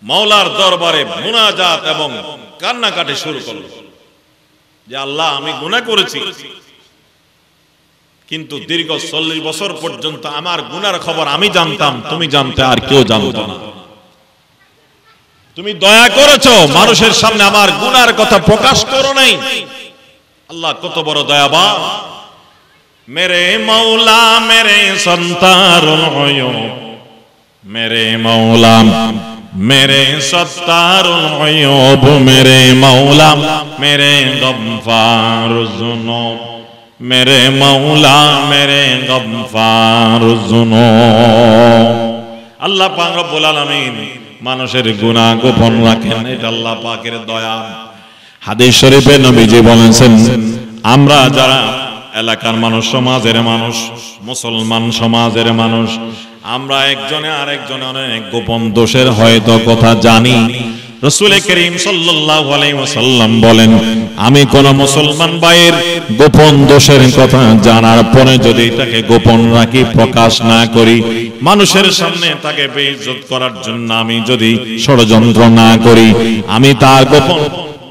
মাওলার দরবারে মুনাজাত এবং কান্নাকাটি শুরু করল যে আল্লাহ, আমি গুনাহ করেছি, কিন্তু দীর্ঘ 40 বছর পর্যন্ত আমার গুনার খবর আমি জানতাম, তুমি জানতে, আর কেউ জানতো না। তুমি দয়া করেছো, মানুষের সামনে আমার গুনার কথা প্রকাশ করো নাই। আল্লাহ কত বড় দয়াবান। মেরে মৌলা মেরে সত্তারুল উয়ুব, মেরে মৌলা মেরে সত্তারুল উয়ুব, মেরে মৌলা মেরে গফফারুজ যুনুব, মেরে মৌলা মেরে গফফারুজ যুনুব। আল্লাহ পাক রব্বুল আলামিন মানুষের গুনাহ গোপন রাখেন, এটা আল্লাহ পাকের দয়া। হাদিস শরীফে নবীজি বলেছেন, আমরা যারা এলাকার মানুষ, সমাজের মানুষ, মুসলমান সমাজের মানুষ, আমরা একজনে আরেকজনে অনেক গোপন দোষের হয়তো কথা জানি। রাসূল করিম সাল্লাল্লাহু আলাইহি ওয়াসাল্লাম বলেন, আমি কোন মুসলমান ভাইয়ের গোপন দোষের কথা জানার পরে যদি তাকে গোপন রাখি, প্রকাশ না করি, মানুষের সামনে তাকে বেইজ্জত করার জন্য আমি যদি ষড়যন্ত্র না করি, আমি তার গোপন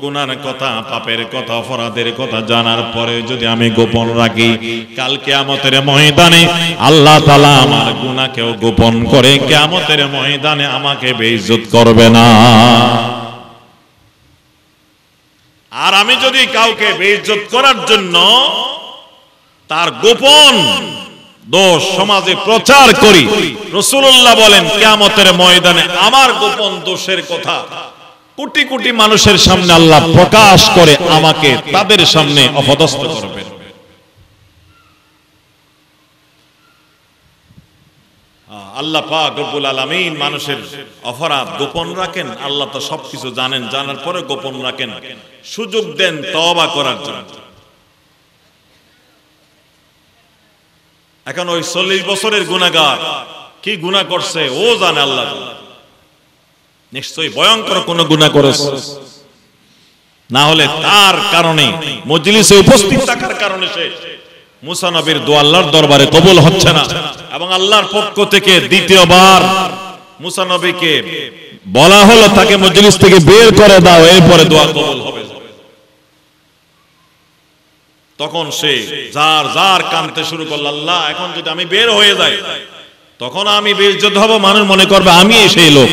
গুনার কথা, পাপের কথা, অপরাধের কথা জানার পরে যদি আমি গোপন রাখি, কাল কিয়ামতের ময়দানে আল্লাহ তাআলা আমার গুনাহকেও গোপন করে কিয়ামতের ময়দানে আমাকে বেইজ্জত করবে না। আর আমি যদি কাউকে বেইজ্জত করার জন্য তার গোপন দোষ সমাজে প্রচার করি, রাসূলুল্লাহ বলেন কিয়ামতের ময়দানে আমার গোপন দোষের কথা কোটি কোটি মানুষের সামনে আল্লাহ প্রকাশ করে আমাকে তাদের সামনে অপদস্থ করবেন। আল্লাহ পাক রব্বুল আলামিন মানুষের অপরাধ গোপন রাখেন। আল্লাহ তো সবকিছু জানেন, জানার পরে গোপন রাখেন, সুযোগ দেন তওবা করার জন্য। এখন ওই 40 বছরের গুনাহগার কি গুনাহ করছে ও জানে, আল্লাহ নিশ্চয়ই ভয়ঙ্কর কোন গুনাহ করেছে, না হলে তার কারণে মজলিসে উপস্থিত থাকার কারণে সে মুসা নবীর দোয়া আল্লাহর দরবারে কবুল হচ্ছে না, এবং আল্লাহর পক্ষ থেকে দ্বিতীয়বার মুসা নবীকে বলা হলো তাকে মজলিস থেকে বের করে দাও, এরপরে দোয়া কবুল হবে। তখন সে যার যার কাঁদতে শুরু করল, আল্লাহ এখন যদি আমি বের হয়ে যাই তখন আমি বেইজ্জত হব, মানুষ মনে করবে আমি সেই লোক।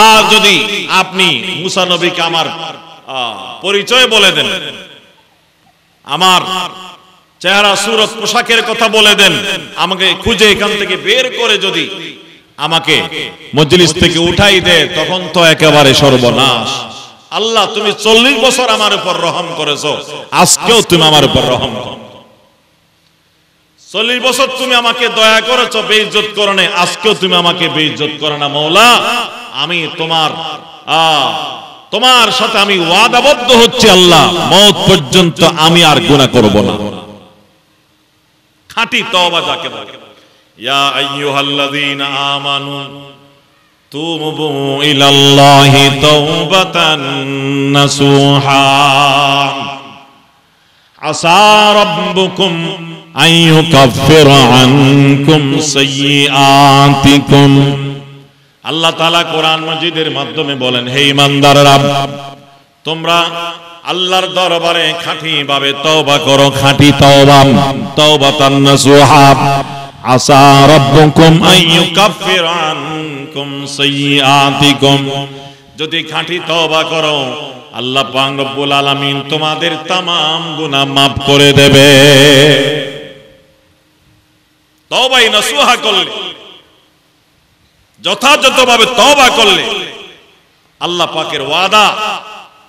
আর যদি আপনি মুসা নবীকে আমার পরিচয় বলে দেন, আমার চেহারা সুরত পোশাকের কথা বলে দেন, আমাকে খুঁজে এখান থেকে বের করে যদি আমাকে মজলিস থেকে উঠাই দেয়, তখন তো একেবারে সর্বনাশ। আল্লাহ তুমি 40 বছর আমার উপর রহম করেছো, আজকেও তুমি আমার উপর রহম করো। 40 বছর তুমি আমাকে দয়া করেছো, বেইজ্জত করো না, আজকেও তুমি আমাকে বেইজ্জত করো না। মওলা, আমি তোমার সাথে আমি ওয়াদাবদ্ধ হচ্ছি, আল্লাহ মওত পর্যন্ত আমি আর গুনাহ করব না। খাঁটি তওবা যাকে বলে। ইয়া আইয়ুহাল্লাযীনা আমানু তুবু ইলাল্লাহি তাওবাতান নাসুহা আসা রাব্বুকুম আন ইউকাফফিরা আনকুম সাইয়্যাতিকুম। আল্লাহ তাআলা কোরআন মাজিদের মাধ্যমে বলেন, হে ঈমানদাররা, তোমরা আল্লাহর দরবারে খাঁটি ভাবে তওবা করো, খাঁটি তওবা, তাওবাতান নাসুহা আসা রাব্বুকুম আন ইউকাফফিরা আনকুম সাইয়্যাতিকুম। যদি খাঁটি তওবা করো, আল্লাহ পাক রব্বুল আলামিন তোমাদের तमाम গুনাহ maaf করে দেবে। তওবাই নাসুহা করলে, যথাযথভাবে তওবা করলে আল্লাহ পাকের ওয়াদা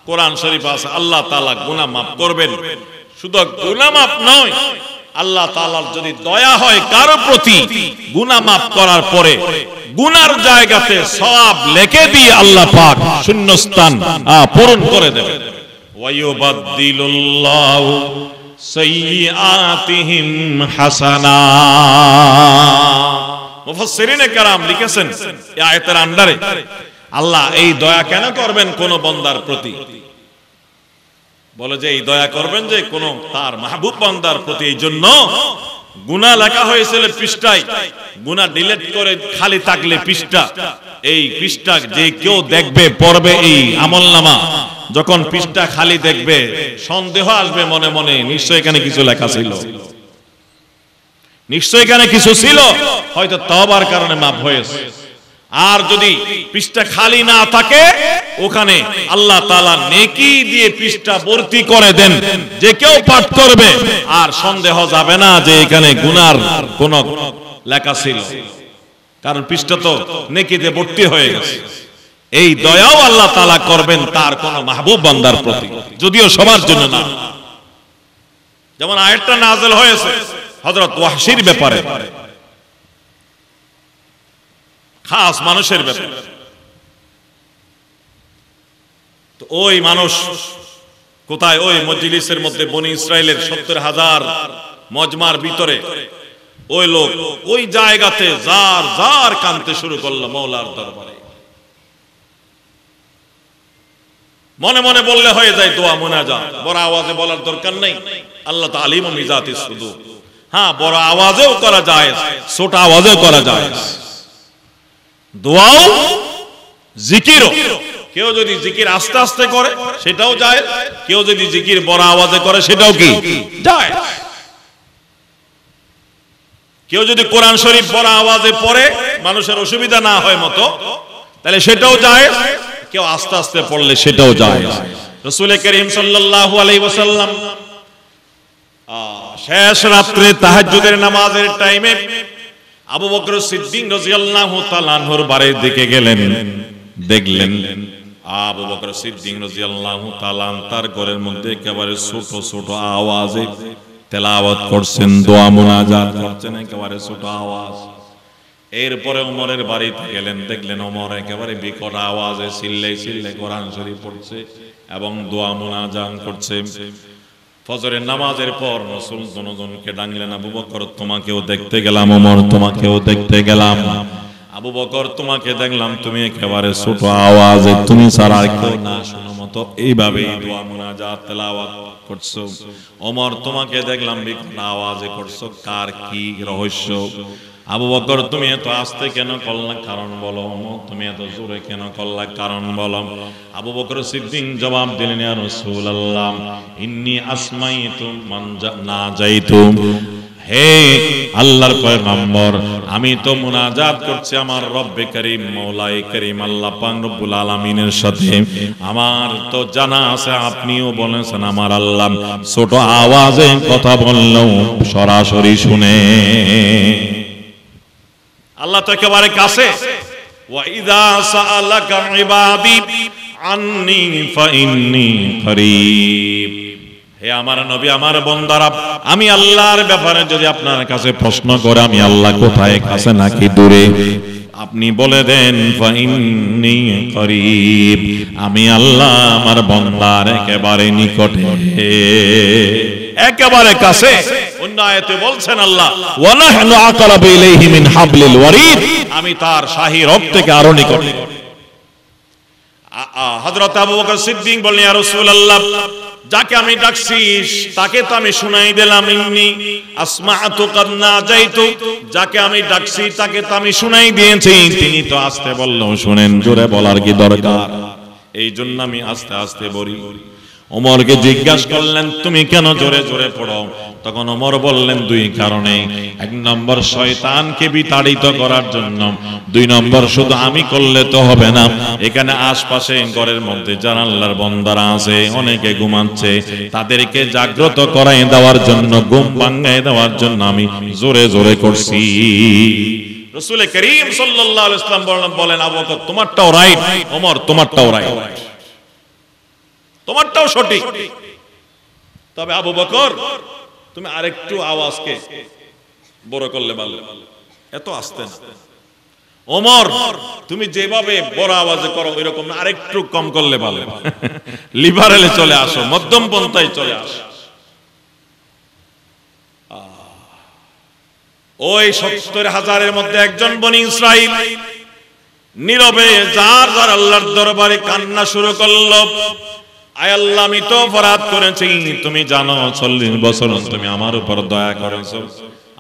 কোরআন শরীফ আছে, আল্লাহ তাআলা গুনাহ maaf করবেন। শুধু গুনাহ maaf নয়, আল্লাহ তাআলার যদি দয়া হয় কারো প্রতি, গুনাহ maaf করার পরে গুনার জায়গাতে সওয়াব লিখে দিয়ে আল্লাহ পাক শূন্যস্থান পূরণ করে দেবেন। ওয়ায়ুবাদদিলুল্লাহু সাইয়্যাতিহিম হাসানাত। মুফাসসিরিনে কেরাম লিখেছেন এই আয়াতের আন্ডারে আল্লাহ এই দয়া কেন করবেন কোন বান্দার প্রতি? বলে যে এই দয়া করবেন যে কোন তার মাহবুব বান্দার প্রতি, এই জন্য গুনাহ লেখা হয়েছিল পৃষ্ঠায়, গুনাহ ডিলিট করে খালি থাকলে পৃষ্ঠা, এই পৃষ্ঠা যে কেউ দেখবে পড়বে এই আমলনামা, যখন পৃষ্ঠা খালি দেখবে সন্দেহ আসবে মনে মনে, নিশ্চয় এখানে কিছু লেখা ছিল, নিশ্চয় এখানে কিছু ছিল, হয়তো তওবার কারণে মাফ হয়েছে। আর যদি পৃষ্ঠা খালি না থাকে, ওখানে আল্লাহ তাআলা নেকি দিয়ে পৃষ্ঠা ভর্তি করে দেন, যে কেউ পাঠ করবে আর সন্দেহ যাবে না যে এখানে গুনার কোন লেখা ছিল, কারণ পৃষ্ঠা তো নেকি দিয়ে ভর্তি হয়ে গেছে। এই দয়াও আল্লাহ তাআলা করবেন তার কোন মাহবুব বান্দার প্রতি, যদিও সবার জন্য না। যেমন আয়াতটা নাযিল হয়েছে হযরত ওয়াহশীর ব্যাপারে, খাস মানুষের ব্যাপারে। তো ওই মানুষ কোথায়? ওই মজলিসের মধ্যে বনি ইসরাইলের 70,000 মজমার ভিতরে ওই লোক ওই জায়গাতে জার জার কাঁদতে শুরু করলো মওলার দরবারে। মনে মনে বললে হয়ে যায় দোয়া মুনাজাত, বড় আওয়াজে বলার দরকার নেই। আল্লাহ তো আলিম মিজাতিস সুদূর। হ্যাঁ, বড় আওয়াজেও করা যায়, ছোট আওয়াজেও করা যায়, দোয়াও জিকিরও। কেউ যদি জিকির আস্তে আস্তে করে সেটাও যায়, কেউ যদি জিকির বড় আওয়াজে করে সেটাও কি যায়। কেউ যদি কোরআন শরীফ বড় আওয়াজে পড়ে মানুষের অসুবিধা না হয় মতো, তাহলে সেটাও যায়। কেউ আস্তে আস্তে পড়লে সেটাও যায়। রাসূল করিম সাল্লাল্লাহু আলাইহি ওয়াসাল্লাম শেষ রাত্রে তাহাজ্জুদের নামাজের টাইমে আবু বকর সিদ্দিক রাদিয়াল্লাহু তাআলা আনহুর বাড়ির দিকে গেলেন। দেখলেন আবু বকর সিদ্দিক রাদিয়াল্লাহু তাআলা তার ঘরের মধ্যে একেবারে ছোট ছোট আওয়াজে তেলাওয়াত করছেন, দোয়া মুনাজাত করছেন, একেবারে ছোট আওয়াজ। এরপরে ওমরের বাড়িতে গেলেন, দেখলেন ওমর একেবারে বিকট আওয়াজে চিল্লাই চিল্লাই কোরআন শরীফ পড়ছে এবং দোয়া মুনাজাত করছে। ফজরের নামাজের পর রাসূল দুজনকে ডাকলেন, আবু বকর তোমাকেও দেখতে গেলাম, ওমর তোমাকেও দেখতে গেলাম। আবু বকর তোমাকে দেখলাম তুমি একেবারে ছোট আওয়াজে, তুমি ছাড়া আর কেউ না শোনো মতো এইভাবে দোয়া মুনাজাত তেলাওয়াত করছো। ওমর তোমাকে দেখলাম বিকট আওয়াজে করছো, কার কি রহস্য? আবু বকর তুমি এত আস্তে কেন করলা, কারণ বলো। তুমি এত জোরে কেন করলা, কারণ বলো। আবু বকর সিদ্দিক জবাব দিলেন, ইয়া রাসূলুল্লাহ ইন্নী আসমাইতু মান নাজাইতু, হে আল্লাহর পয়গম্বর আমি তো মুনাজাত করছি আমার রব্বে করিম মওলাই করিম আল্লাহ পাক রব্বুল আলামিনের সাথে। আমার তো জানা আছে আপনিও বলেছেন আমার আল্লাহ ছোট আওয়াজে কথা বললেও সরাসরি শুনে। আল্লাহ তো একেবারে কাছে। ওয়া ইযা সাআলাকা ইবাদি আন্নী ফাইন্নী করিব, হে আমার নবী আমার বান্দারা, আমি আল্লাহর ব্যাপারে যদি আপনার কাছে প্রশ্ন করে আমি আল্লাহ কোথায়, কাছে নাকি দূরে, আপনি বলে দেন ফাইন্নী করিব, আমি আল্লাহ আমার বান্দার একেবারে নিকটে, একেবারে কাছে। অন্য আয়াতে বলছেন আল্লাহ ওয়া নাহনু আকারাবু ইলাইহি মিন হাবলিল ওয়ারিদ, আমি তার শাহী রব থেকে আরো নিকট। হযরত আবু বকর সিদ্দিক বললেন, ইয়া রাসূলুল্লাহ যাকে আমি ডাকছি তাকে তো আমি শুনাই দিলাম, ইন্নী আসমাআতু কাদ নাজাইতু, যাকে আমি ডাকছি তাকে তো আমি শুনাই দিয়েছি, তিনি তো আস্তে বললেও শুনেন, জোরে বলার কি দরকার? এই জন্য আমি আস্তে আস্তে বলি। ওমরকে জিজ্ঞাসা করলেন তুমি কেন জোরে জোরে পড়ো? তখন ওমর বললেন দুই কারণে, এক নম্বর শয়তানকে বিতাড়িত করার জন্য, দুই নম্বর শুধু আমি করলে তো হবে না, এখানে আশপাশে ঘরের মধ্যে যারা আল্লাহর বান্দারা আছে অনেকে ঘুমাচ্ছে, তাদেরকে জাগ্রত করাই দেওয়ার জন্য, ঘুম ভাঙাই দেওয়ার জন্য আমি জোরে জোরে করছি। রাসূল করিম সাল্লাল্লাহু আলাইহি ওয়াসাল্লাম বলেন, আবু বকর তোমারটাও রাইট, ওমর তোমারটাও রাইট, তোমারটাও সঠিক, তবে আবু বকর তুমি আরেকটু আওয়াজকে বড় করলে ভালো, এত আস্তে না। ওমর তুমি যেভাবে বড় আওয়াজে করো এরকম না, আরেকটু কম করলে ভালো, লিবারেলে চলে আসো, মধ্যম পন্থায় চলে আসো। ওই 70,000-এর মধ্যে একজন বনি ইসরাইল নীরবে যার যার আল্লাহর দরবারে কান্না শুরু করলো, আয় আল্লাহ আমি তো অপরাধ করেছি, তুমি জানো 40 বছর তুমি আমার উপর দয়া করেছো,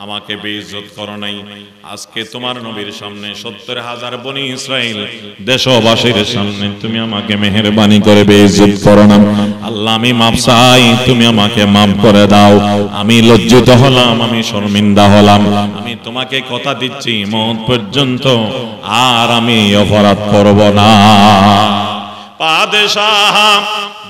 আমাকে বেইজ্জত করো নাই। আজকে তোমার নবীর সামনে 70,000 বনি ইসরাইল দেশবাসীর সামনে তুমি আমাকে মেহেরবানি করে বেইজ্জত করো না। আল্লাহ আমি মাফ চাই, তুমি আমাকে মাফ করে দাও। আমি লজ্জিত হলাম, আমি শর্মিন্দা হলাম। আমি তোমাকে কথা দিচ্ছি মওত পর্যন্ত আর আমি অপরাধ করব না। বাদশাহ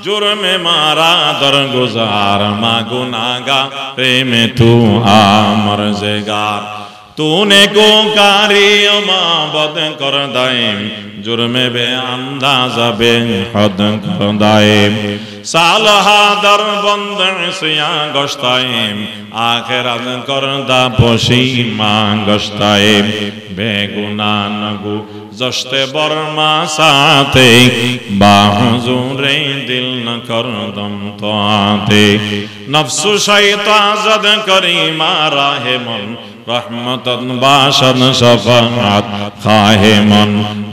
जुर्मे मारा दरगुजार मा गुनागा प्रेमे तू आमरजेगार तूने को कारी बद कर दाए जुर्मे बे अंदाजा बे हद कर दाए सालहा दर बंद सिया गश्ताए आखिरत कर दा पोशी मां गश्ताए बेगुना नगु जश्ते बर्मा साथे बाहुजुरे दिल न कर दम तो आते नफ्सु शैता जद करी मारा है मन रहमतन बाशन शफाअत खाहे मन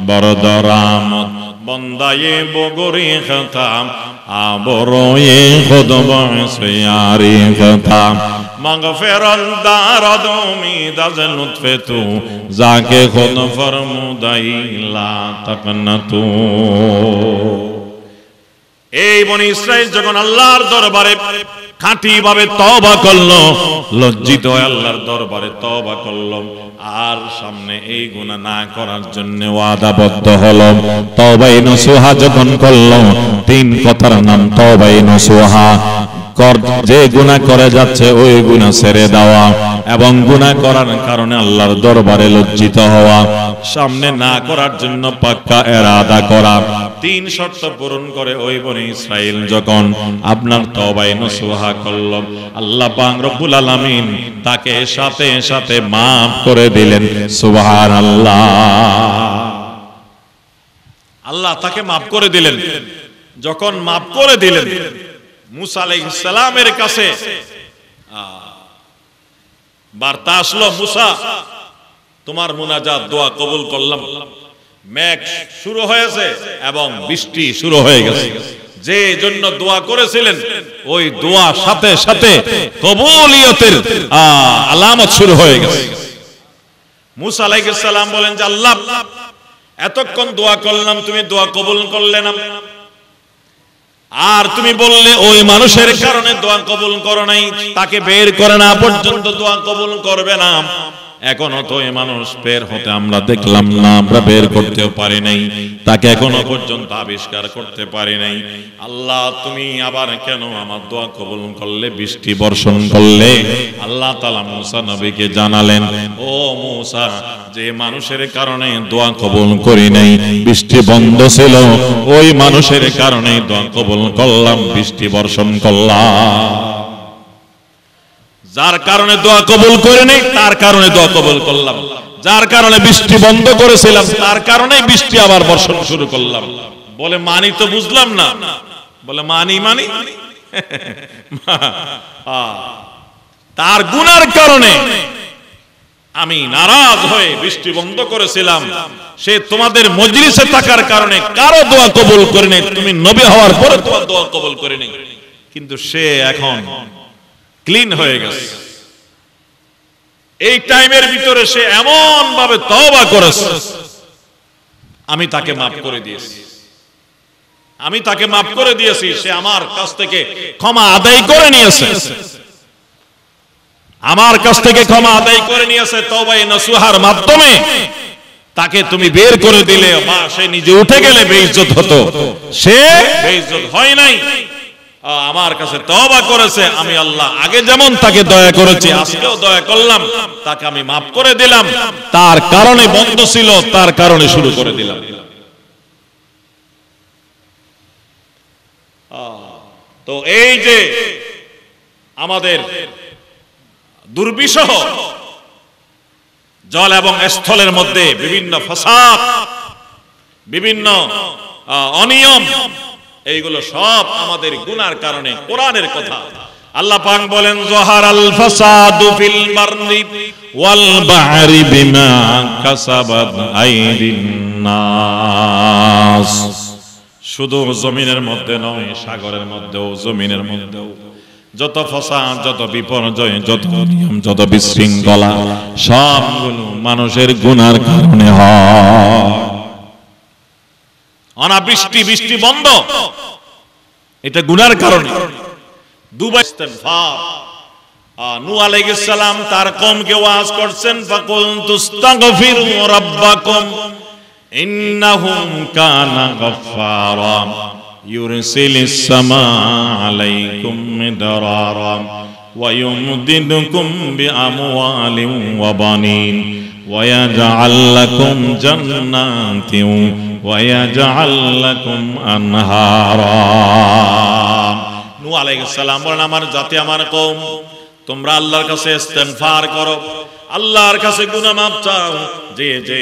बरदरामत बंदाये बोगरी खताम आबरोये खुद बयारी खताम मगफिरत दारद उम्मीद अज लुत्फे तू जाके खुद फरमुदाई ला तकनतू। এই বনি ইসরাইল যখন আল্লাহর দরবারে খাঁটি ভাবে তওবা করলো, লজ্জিত হয়ে আল্লাহর দরবারে তওবা করলো, আর সামনে এই গুনাহ না করার জন্য ওয়াদাবদ্ধ হলো। তওবায়ে নসুহা যখন করলো, তিন কথার নাম তওবায়ে নসুহা। যে গুনাহ করে যাচ্ছে ওই গুনাহ ছেড়ে দেওয়া এবং গুনাহ করার কারণে আল্লাহর দরবারে লজ্জিত হওয়া, সামনে না করার জন্য পাক্কা ইরাদা করা। তিন শর্ত পূরণ করে ওই বনি ইসরাইল যখন আপনার তওবায়ে নসুহা করল, আল্লাহ পাক রব্বুল আলামিন তাকে সাথে সাথে maaf করে দিলেন। সুবহানাল্লাহ। আল্লাহ তাকে maaf করে দিলেন। যখন maaf করে দিলেন, মুসা আলাইহিস সালামের কাছে বার্তা আসলো, মুসা তোমার মুনাজাত দোয়া কবুল করলাম। মেঘ শুরু হয়েছে এবং বৃষ্টি শুরু হয়ে গেছে। যে জন্য দোয়া করেছিলেন ওই দোয়া সাথে সাথে কবুলিয়তের আলামত শুরু হয়ে গেছে। মুসা আলাইহিস সালাম বলেন যে আল্লাহ এতক্ষণ দোয়া করলাম, তুমি দোয়া কবুল করলে না, আর তুমি বললে ওই মানুষের কারণে দোয়া কবুল করো নাই, তাকে বের করে না পর্যন্ত দোয়া কবুল করবে না। এখনো তো এই মানুষ বের হতে আমরা দেখলাম না, আমরা বের করতেও পারি নাই, তাকে এখনো পর্যন্ত আবিষ্কার করতে পারি নাই। আল্লাহ তুমি আবার কেন আমার দোয়া কবুল করলে, বৃষ্টি বর্ষণ করলে? আল্লাহ তাআলা মুসা নবীকে জানালেন, ও মুসা, যে মানুষের কারণে দোয়া কবুল করি নাই, বৃষ্টি বন্ধ ছিল, ওই মানুষের কারণে দোয়া কবুল করলাম, বৃষ্টি বর্ষণ করলাম। যার কারণে দোয়া কবুল করে নেই তার কারণে দোয়া কবুল করলাম, যার কারণে বৃষ্টি বন্ধ করেছিলাম তার কারণে বৃষ্টি আবার বর্ষণ শুরু করলাম। বলে মানি তো বুঝলাম না। বলে মানি তার গুনার কারণে আমি নারাজ হয়ে বৃষ্টি বন্ধ করেছিলাম, সে তোমাদের মজলিসে থাকার কারণে কারো দোয়া কবুল করে নেই, তুমি নবী হওয়ার পরে তোমার দোয়া কবুল করে নেই, কিন্তু সে এখন ক্লিন হয়ে গেছে। এই টাইমের ভিতরে সে এমন ভাবে তওবা করেছে, আমি তাকে maaf করে দিয়েছি, আমি তাকে maaf করে দিয়েছি, সে আমার কাছ থেকে ক্ষমা আদায় করে নিয়েছে, আমার কাছ থেকে ক্ষমা আদায় করে নিয়েছে তওবায়ে নসুহার মাধ্যমে। তাকে তুমি বের করে দিলে বা সে নিজে উঠে গেলে বেইজ্জত হতো, সে বেইজ্জত হয় নাই, আমার কাছে তওবা করেছে। আমি আল্লাহ আগে যেমন তাকে দয়া করেছি আজকেও দয়া করলাম, তাকে আমি maaf করে দিলাম, তার কারণে বন্ধ ছিল, তার কারণে শুরু করে দিলাম। তো এই যে আমাদের দুর্বিষহ জল এবং স্থলের মধ্যে বিভিন্ন ফাসাদ, বিভিন্ন অনিয়ম, এইগুলো সব আমাদের গুনার কারণে। কোরআনের কথা আল্লাহ পাক বলেন, যাহারাল ফাসাদু ফিল বাররি ওয়াল বাহরি বিমা কাসাবাত আইদিন নাস। শুধু জমিনের মধ্যে নয়, সাগরের মধ্যেও, জমিনের মধ্যেও যত ফসাদ, যত বিপর্যয়, যত নিয়ম, যত বিশৃঙ্খলা, সবগুলো মানুষের গুনার কারণে হয়। অনাবৃষ্টি, বৃষ্টি বন্ধ, এটা গুনার কারণে। দুবার ইস্তিগফার। নূহ আলাইহিস সালাম তার কওমকে ওয়াজ করছেন, ফাকুলতুস্তাগফিরু রাব্বাকুম ইন্নাহু কানা গাফফারা ইউরসিলিস সামাআ আলাইকুম মিদরারা ওয়া ইউমদিদুকুম বিআমওয়ালিন ওয়া বানিন ওয়া ইয়াজআল লাকুম জান্নাতিন ওয়া ইয়াজআল লাকুম আনহারা। নূহ আলাইহিস সালাম বলেন, আমার জাতি, আমার কওম, তোমরা আল্লাহর কাছে ইস্তিগফার করো, আল্লাহর কাছে গুনাহ মাফ চাও। যে যে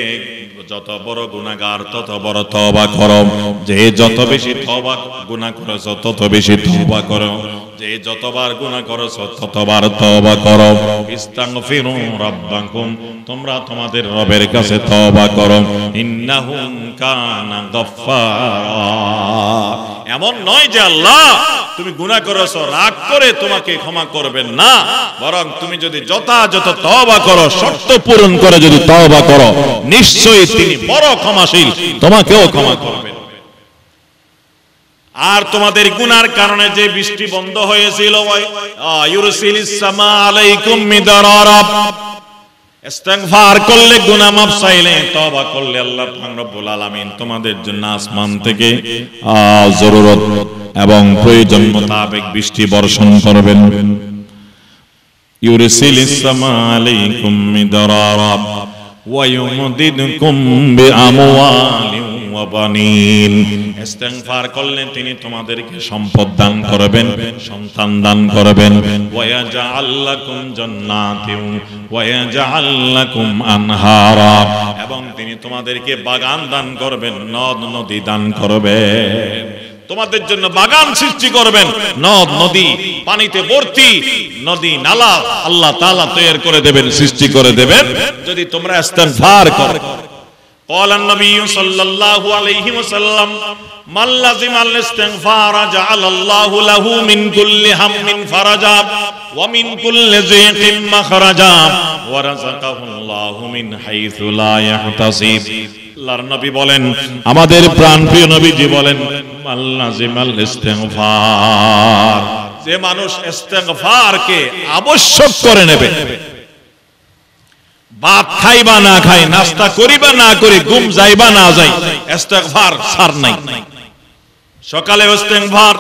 যত বড় গুনাহগার তত বড় তওবা করো, যে যত বেশি তওবা গুনাহ করেছো তত বেশি তওবা করো, যে যতবার গুনাহ করেছো ততবার তওবা করো। ইস্তাগফিরু রাব্বাকুম, তোমরা তোমাদের রবের কাছে তওবা করো। ইন্নাহু কানা গাফফারা, এমন নয় যে আল্লাহ তুমি গুনাহ করেছো রাগ করে তোমাকে ক্ষমা করবেন না, বরং তুমি যদি যথাযথ তওবা করো, শর্ত পূরণ করে যদি তওবা করো, নিশ্চয়ই তিনি বড় ক্ষমাশীল, তোমাকেও ক্ষমা করবেন। আর তোমাদের গুনার কারণে যে বৃষ্টি বন্ধ হয়েছিল, ইউরসিলিস সামা আলাইকুম মিদরারা, ইস্তিগফার করলে, গুনাহ মাফ চাইলে, তওবা করলে আল্লাহ পাক রব্বুল আলামিন তোমাদের জন্য আসমান থেকে জরুরত এবং প্রয়োজন মোতাবেক বৃষ্টি বর্ষণ করবেন। ইউরসিলিস সামা আলাইকুম মিদরারা ওয়া ইউমদিদুকুম বিআমওয়ালিন ওয়া বানিন, ইস্তিগফার করলে তিনি তোমাদেরকে সম্পদ দান করবেন, সন্তান দান করবেন। ওয়া ইয়াজআল লাকুম জান্নাতিন ওয়া ইয়াজআল লাকুম আনহারা, এবং তিনি তোমাদেরকে বাগান দান করবেন, নদ নদী দান করবেন, তোমাদের জন্য বাগান সৃষ্টি করবেন, নদ নদী পানিতে ভর্তি নদী নালা আল্লাহ তাআলা তৈরি করে দেবেন, সৃষ্টি করে দেবেন, যদি তোমরা ইস্তিগফার করো। قال النبي صلى الله عليه وسلم من لزم الاستغفار جعل الله له من كل هم فرجا ومن كل ضيق مخرجا ورزقه الله من حيث لا يحتسب। আল্লাহর নবী বলেন, আমাদের প্রাণপ্রিয় নবীজি বলেন, মান লাজিমাল ইস্তিগফার, যে মানুষ ইস্তিগফারকে আবশ্যক করে নেবে, ভাত খাইবা না খাই, নাস্তা করিবা না করি, ঘুম যাইবা না যাই, ইস্তিগফার ছাড় নাই। সকালে ইস্তিগফার,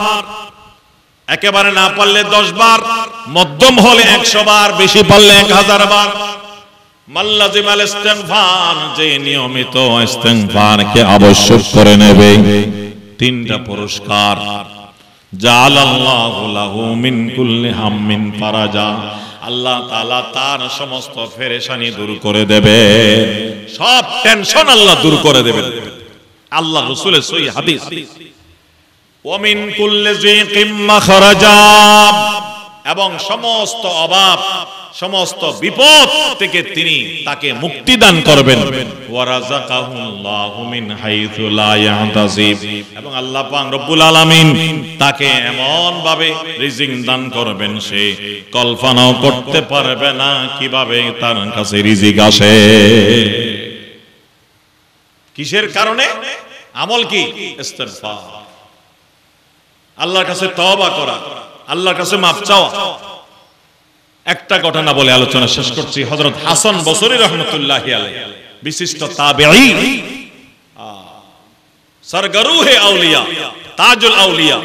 একেবারে না পারলে 10 বার, মধ্যম হলে 100 বার, বেশি পারলে 1000 বার। মাল্লাজিমাল ইস্তিগফার, যে নিয়মিত ইস্তিগফারকে আবশ্যক করে নেবে, 3টা পুরস্কার। জাআলাল্লাহু লাহু মিন কুল্লি হাম্মিন ফারাজা, আল্লাহ তাআলা তার সমস্ত পেরেশানি দূর করে দেবে, সব টেনশন আল্লাহ দূর করে দেবেন। আল্লাহ রাসূলের সহিহ হাদিস, ওয়া মিন কুল্লি যিকিম মাখরাজা, এবং সমস্ত অভাব, সমস্ত বিপদ থেকে তিনি তাকে মুক্তি দান করবেন। ওয়া রাযাকাহুল্লাহু মিন হাইসু লা ইয়াহতাসিব, এবং আল্লাহ পাক রব্বুল আলামিন তাকে এমন ভাবে রিজিক দান করবেন, সে কল্পনাও করতে পারবে না কিভাবে তার কাছে রিজিক আসে। কিসের কারণে? আমল কি? ইস্তিগফার, আল্লাহর কাছে তওবা করা, আল্লাহর কাছে মাফ চাওয়া। একটা ঘটনা বলে আলোচনা শেষ করছি। হযরত হাসান বসরি রাহমাতুল্লাহি আলাইহি, বিশিষ্ট তাবেঈ, সরগরুহে আউলিয়া, তাজুল আউলিয়া,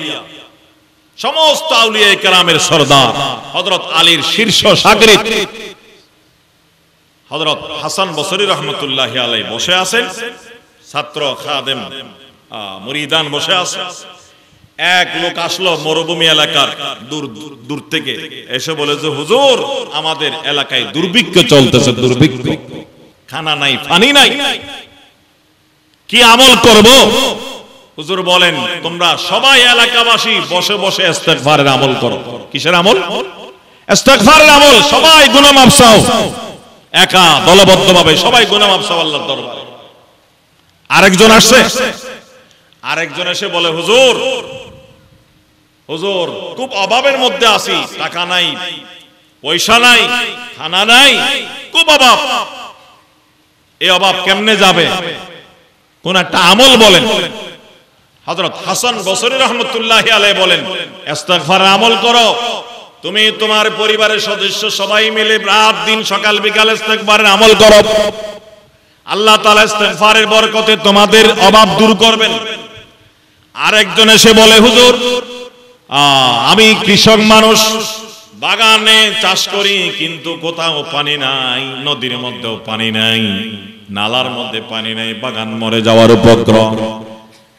সমস্ত আউলিয়া কেরামের সরদার, হযরত আলীর শীর্ষ শাগরিদ হযরত হাসান বসরি রাহমাতুল্লাহি আলাইহি বসে আছেন, ছাত্র খাদেম মুরিদান বসে আছে। এক লোক আসলো মরুভূমি এলাকার দূর থেকে, এসে বলে যে হুজুর, আমাদের এলাকায় দুর্ভিক্ষ চলতেছে, দুর্ভিক্ষ, খানা নাই, পানি নাই, কি আমল করব? হুজুর বলেন, তোমরা সবাই এলাকাবাসী বসে বসে ইস্তিগফারের আমল করো। কিসের আমল? ইস্তিগফারের আমল। সবাই গুনাহ মাফ চাও, একা দলবদ্ধভাবে সবাই গুনাহ মাফ চাও আল্লাহর দরবারে। আরেকজন আসছে, আরেকজন এসে বলে, হুজুর হুজুর খুব অভাবের মধ্যে আছি, টাকা নাই, পয়সা নাই, খানা নাই, খুব অভাব। এই অভাব কেমনে যাবে? কোন একটা আমল বলেন। হযরত হাসান বসরি রাহমাতুল্লাহি আলাইহি বলেন, ইস্তিগফার আমল করো। তুমি তোমার পরিবারের সদস্য সবাই মিলে রাত দিন সকাল বিকাল ইস্তিগফারের আমল করো। আল্লাহ তাআলা ইস্তিগফারের বরকতে তোমাদের অভাব দূর করবেন। আরেকজন এসে বলে, হুজুর আমি কৃষক মানুষ, বাগানে চাষ করি, কিন্তু কোথাও পানি নাই, নদীর মধ্যেও পানি নাই, নালার মধ্যে পানি নাই, বাগান মরে যাওয়ার উপক্রম,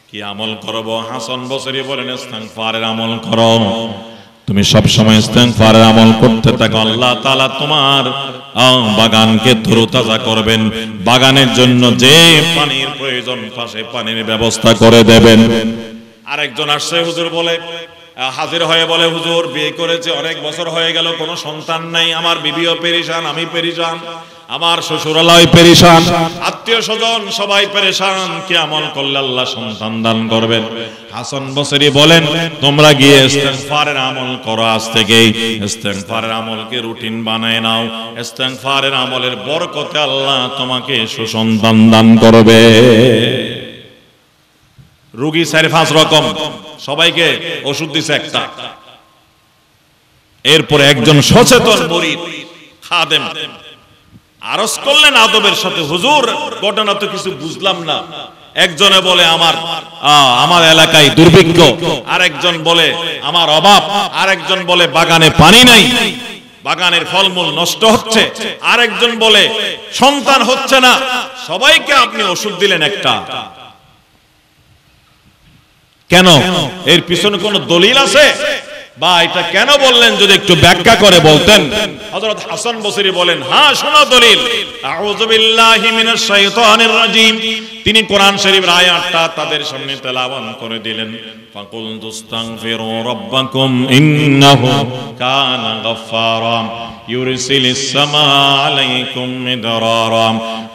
কি আমল করব? হাসান বসরি বলেন, ইস্তিগফারের আমল করো। তুমি সব সময় ইস্তিগফারের আমল করতে থাকো, আল্লাহ তাআলা তোমার বাগানকে তরতাজা করবেন। বাগানের জন্য যে পানির প্রয়োজন পাশে পানির ব্যবস্থা করে দেবেন। আরেকজন আসছে, হুজুর বলে, হাজির হয়ে বলে, হুজুর বিয়ে করেছে অনেক বছর হয়ে গেল, কোনো সন্তান নাই, আমার বিবিও পেরেশান, আমি পেরেশান, আমার শ্বশুরালয় পেরেশান, আত্মীয় স্বজন সবাই পেরেশান, কি আমল করলে আল্লাহ সন্তান দান করবেন? হাসান বসরি বলেন, তোমরা গিয়ে ইস্তিগফারের আমল করো। আজ থেকেই ইস্তিগফারের আমলকে রুটিন বানায় নাও। ইস্তিগফারের আমলের বরকতে আল্লাহ তোমাকে সুসন্তান দান করবে। রোগী 4-5 রকম, সবাইকে ওষুধ দিছে একটা। এরপরে একজন সচেতন মুরিদ খাদেম আরজ করলেন আদবের সাথে, হুজুর ঘটনা তো কিছু বুঝলাম না। একজনে বলে আমার এলাকায় দুর্ভিক্ষ, আরেকজন বলে আমার অভাব, আরেকজন বলে বাগানে পানি নাই, বাগানের ফলমূল নষ্ট হচ্ছে, আরেকজন বলে সন্তান হচ্ছে না। সবাইকে আপনি ওষুধ দিলেন একটা, কেন? এর পিছনে কোন দলিল আছে বা এটা কেন বললেন যদি একটু ব্যাখ্যা করে বলতেন। হযরত হাসান বসরি বলেন, হ্যাঁ শোনো দলিল। আউযু বিল্লাহি মিনাশ শাইতানির রাজিম। তিনি কোরআন শরীফের আয়াতটা তাদের সামনে তেলাওয়াত করে দিলেন। ফাকুল তুস্তাগফিরু রাব্বাকুম ইন্নাহু কানা গাফফারা ইউরসিলিস সামাআ আলাইকুম মিদরারা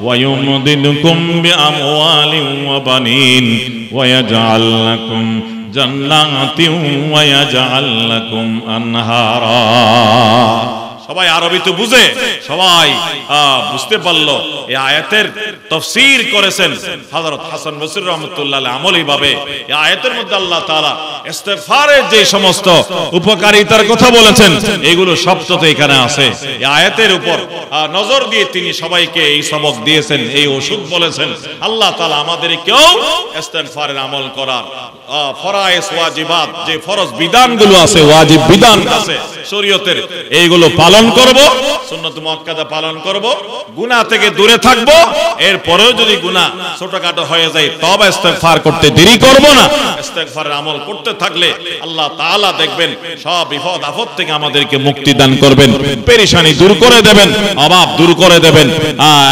ওয়া ইউমদিদুকুম বিআমওয়ালিন ওয়া বানিন ওয়া ইয়াজআল লাকুম জান্নাতিন ওয়া ইয়াজআল লাকুম আনহারা। সবাই আরবি তো বুঝে, সবাই বুঝতে পারলো। এই আয়াতের তাফসীর করেছেন হযরত হাসান বসরি রাহমাতুল্লাহ আলাইহি আমলি ভাবে। এই আয়াতের মধ্যে আল্লাহ তাআলা ইস্তিগফারের যে সমস্ত উপকারিতার কথা বলেছেন, এগুলো সব তো এখানে আছে। এই আয়াতের উপর নজর দিয়ে তিনি সবাইকে এই সবক দিয়েছেন, এই ওষুধ বলেছেন। আল্লাহ তাআলা আমাদেরকেও ইস্তিগফারের আমল করার ফরায়েজ ওয়াজিবাত, যে ফরজ বিধানগুলো আছে, ওয়াজিব বিধান আছে শরীয়তের, এইগুলো পালন করব, সুন্নাত মুআক্কাদা পালন করব, গুনাহ থেকে দূরে থাকব। এরপরেও যদি গুনাহ ছোটখাটো হয়ে যায়, তওবা ইস্তিগফার করতে দেরি করব না। ইস্তিগফারের আমল করতে থাকলে আল্লাহ তাআলা দেখবেন সব বিপদ আপদ থেকে আমাদেরকে মুক্তি দান করবেন, পেরেশানি দূর করে দেবেন, অভাব দূর করে দেবেন,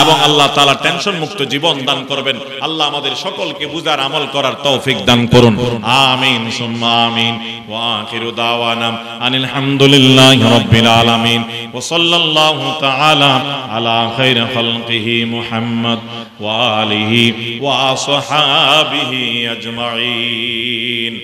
এবং আল্লাহ তাআলা টেনশন মুক্ত জীবন দান করবেন। আল্লাহ আমাদের সকলকে বুঝার আমল করার তৌফিক দান করুন। আমিন সুম্মা আমিন। ওয়া আখিরু দাওয়ানা আনিল হামদুলিল্লাহি রাব্বিল আলামিন ওয়া সাল্লাল্লাহু তাআলা আলা খাইরি খালকিহি মুহাম্মদ ওয়া আলিহি ওয়া আসহাবিহি আজমাইন।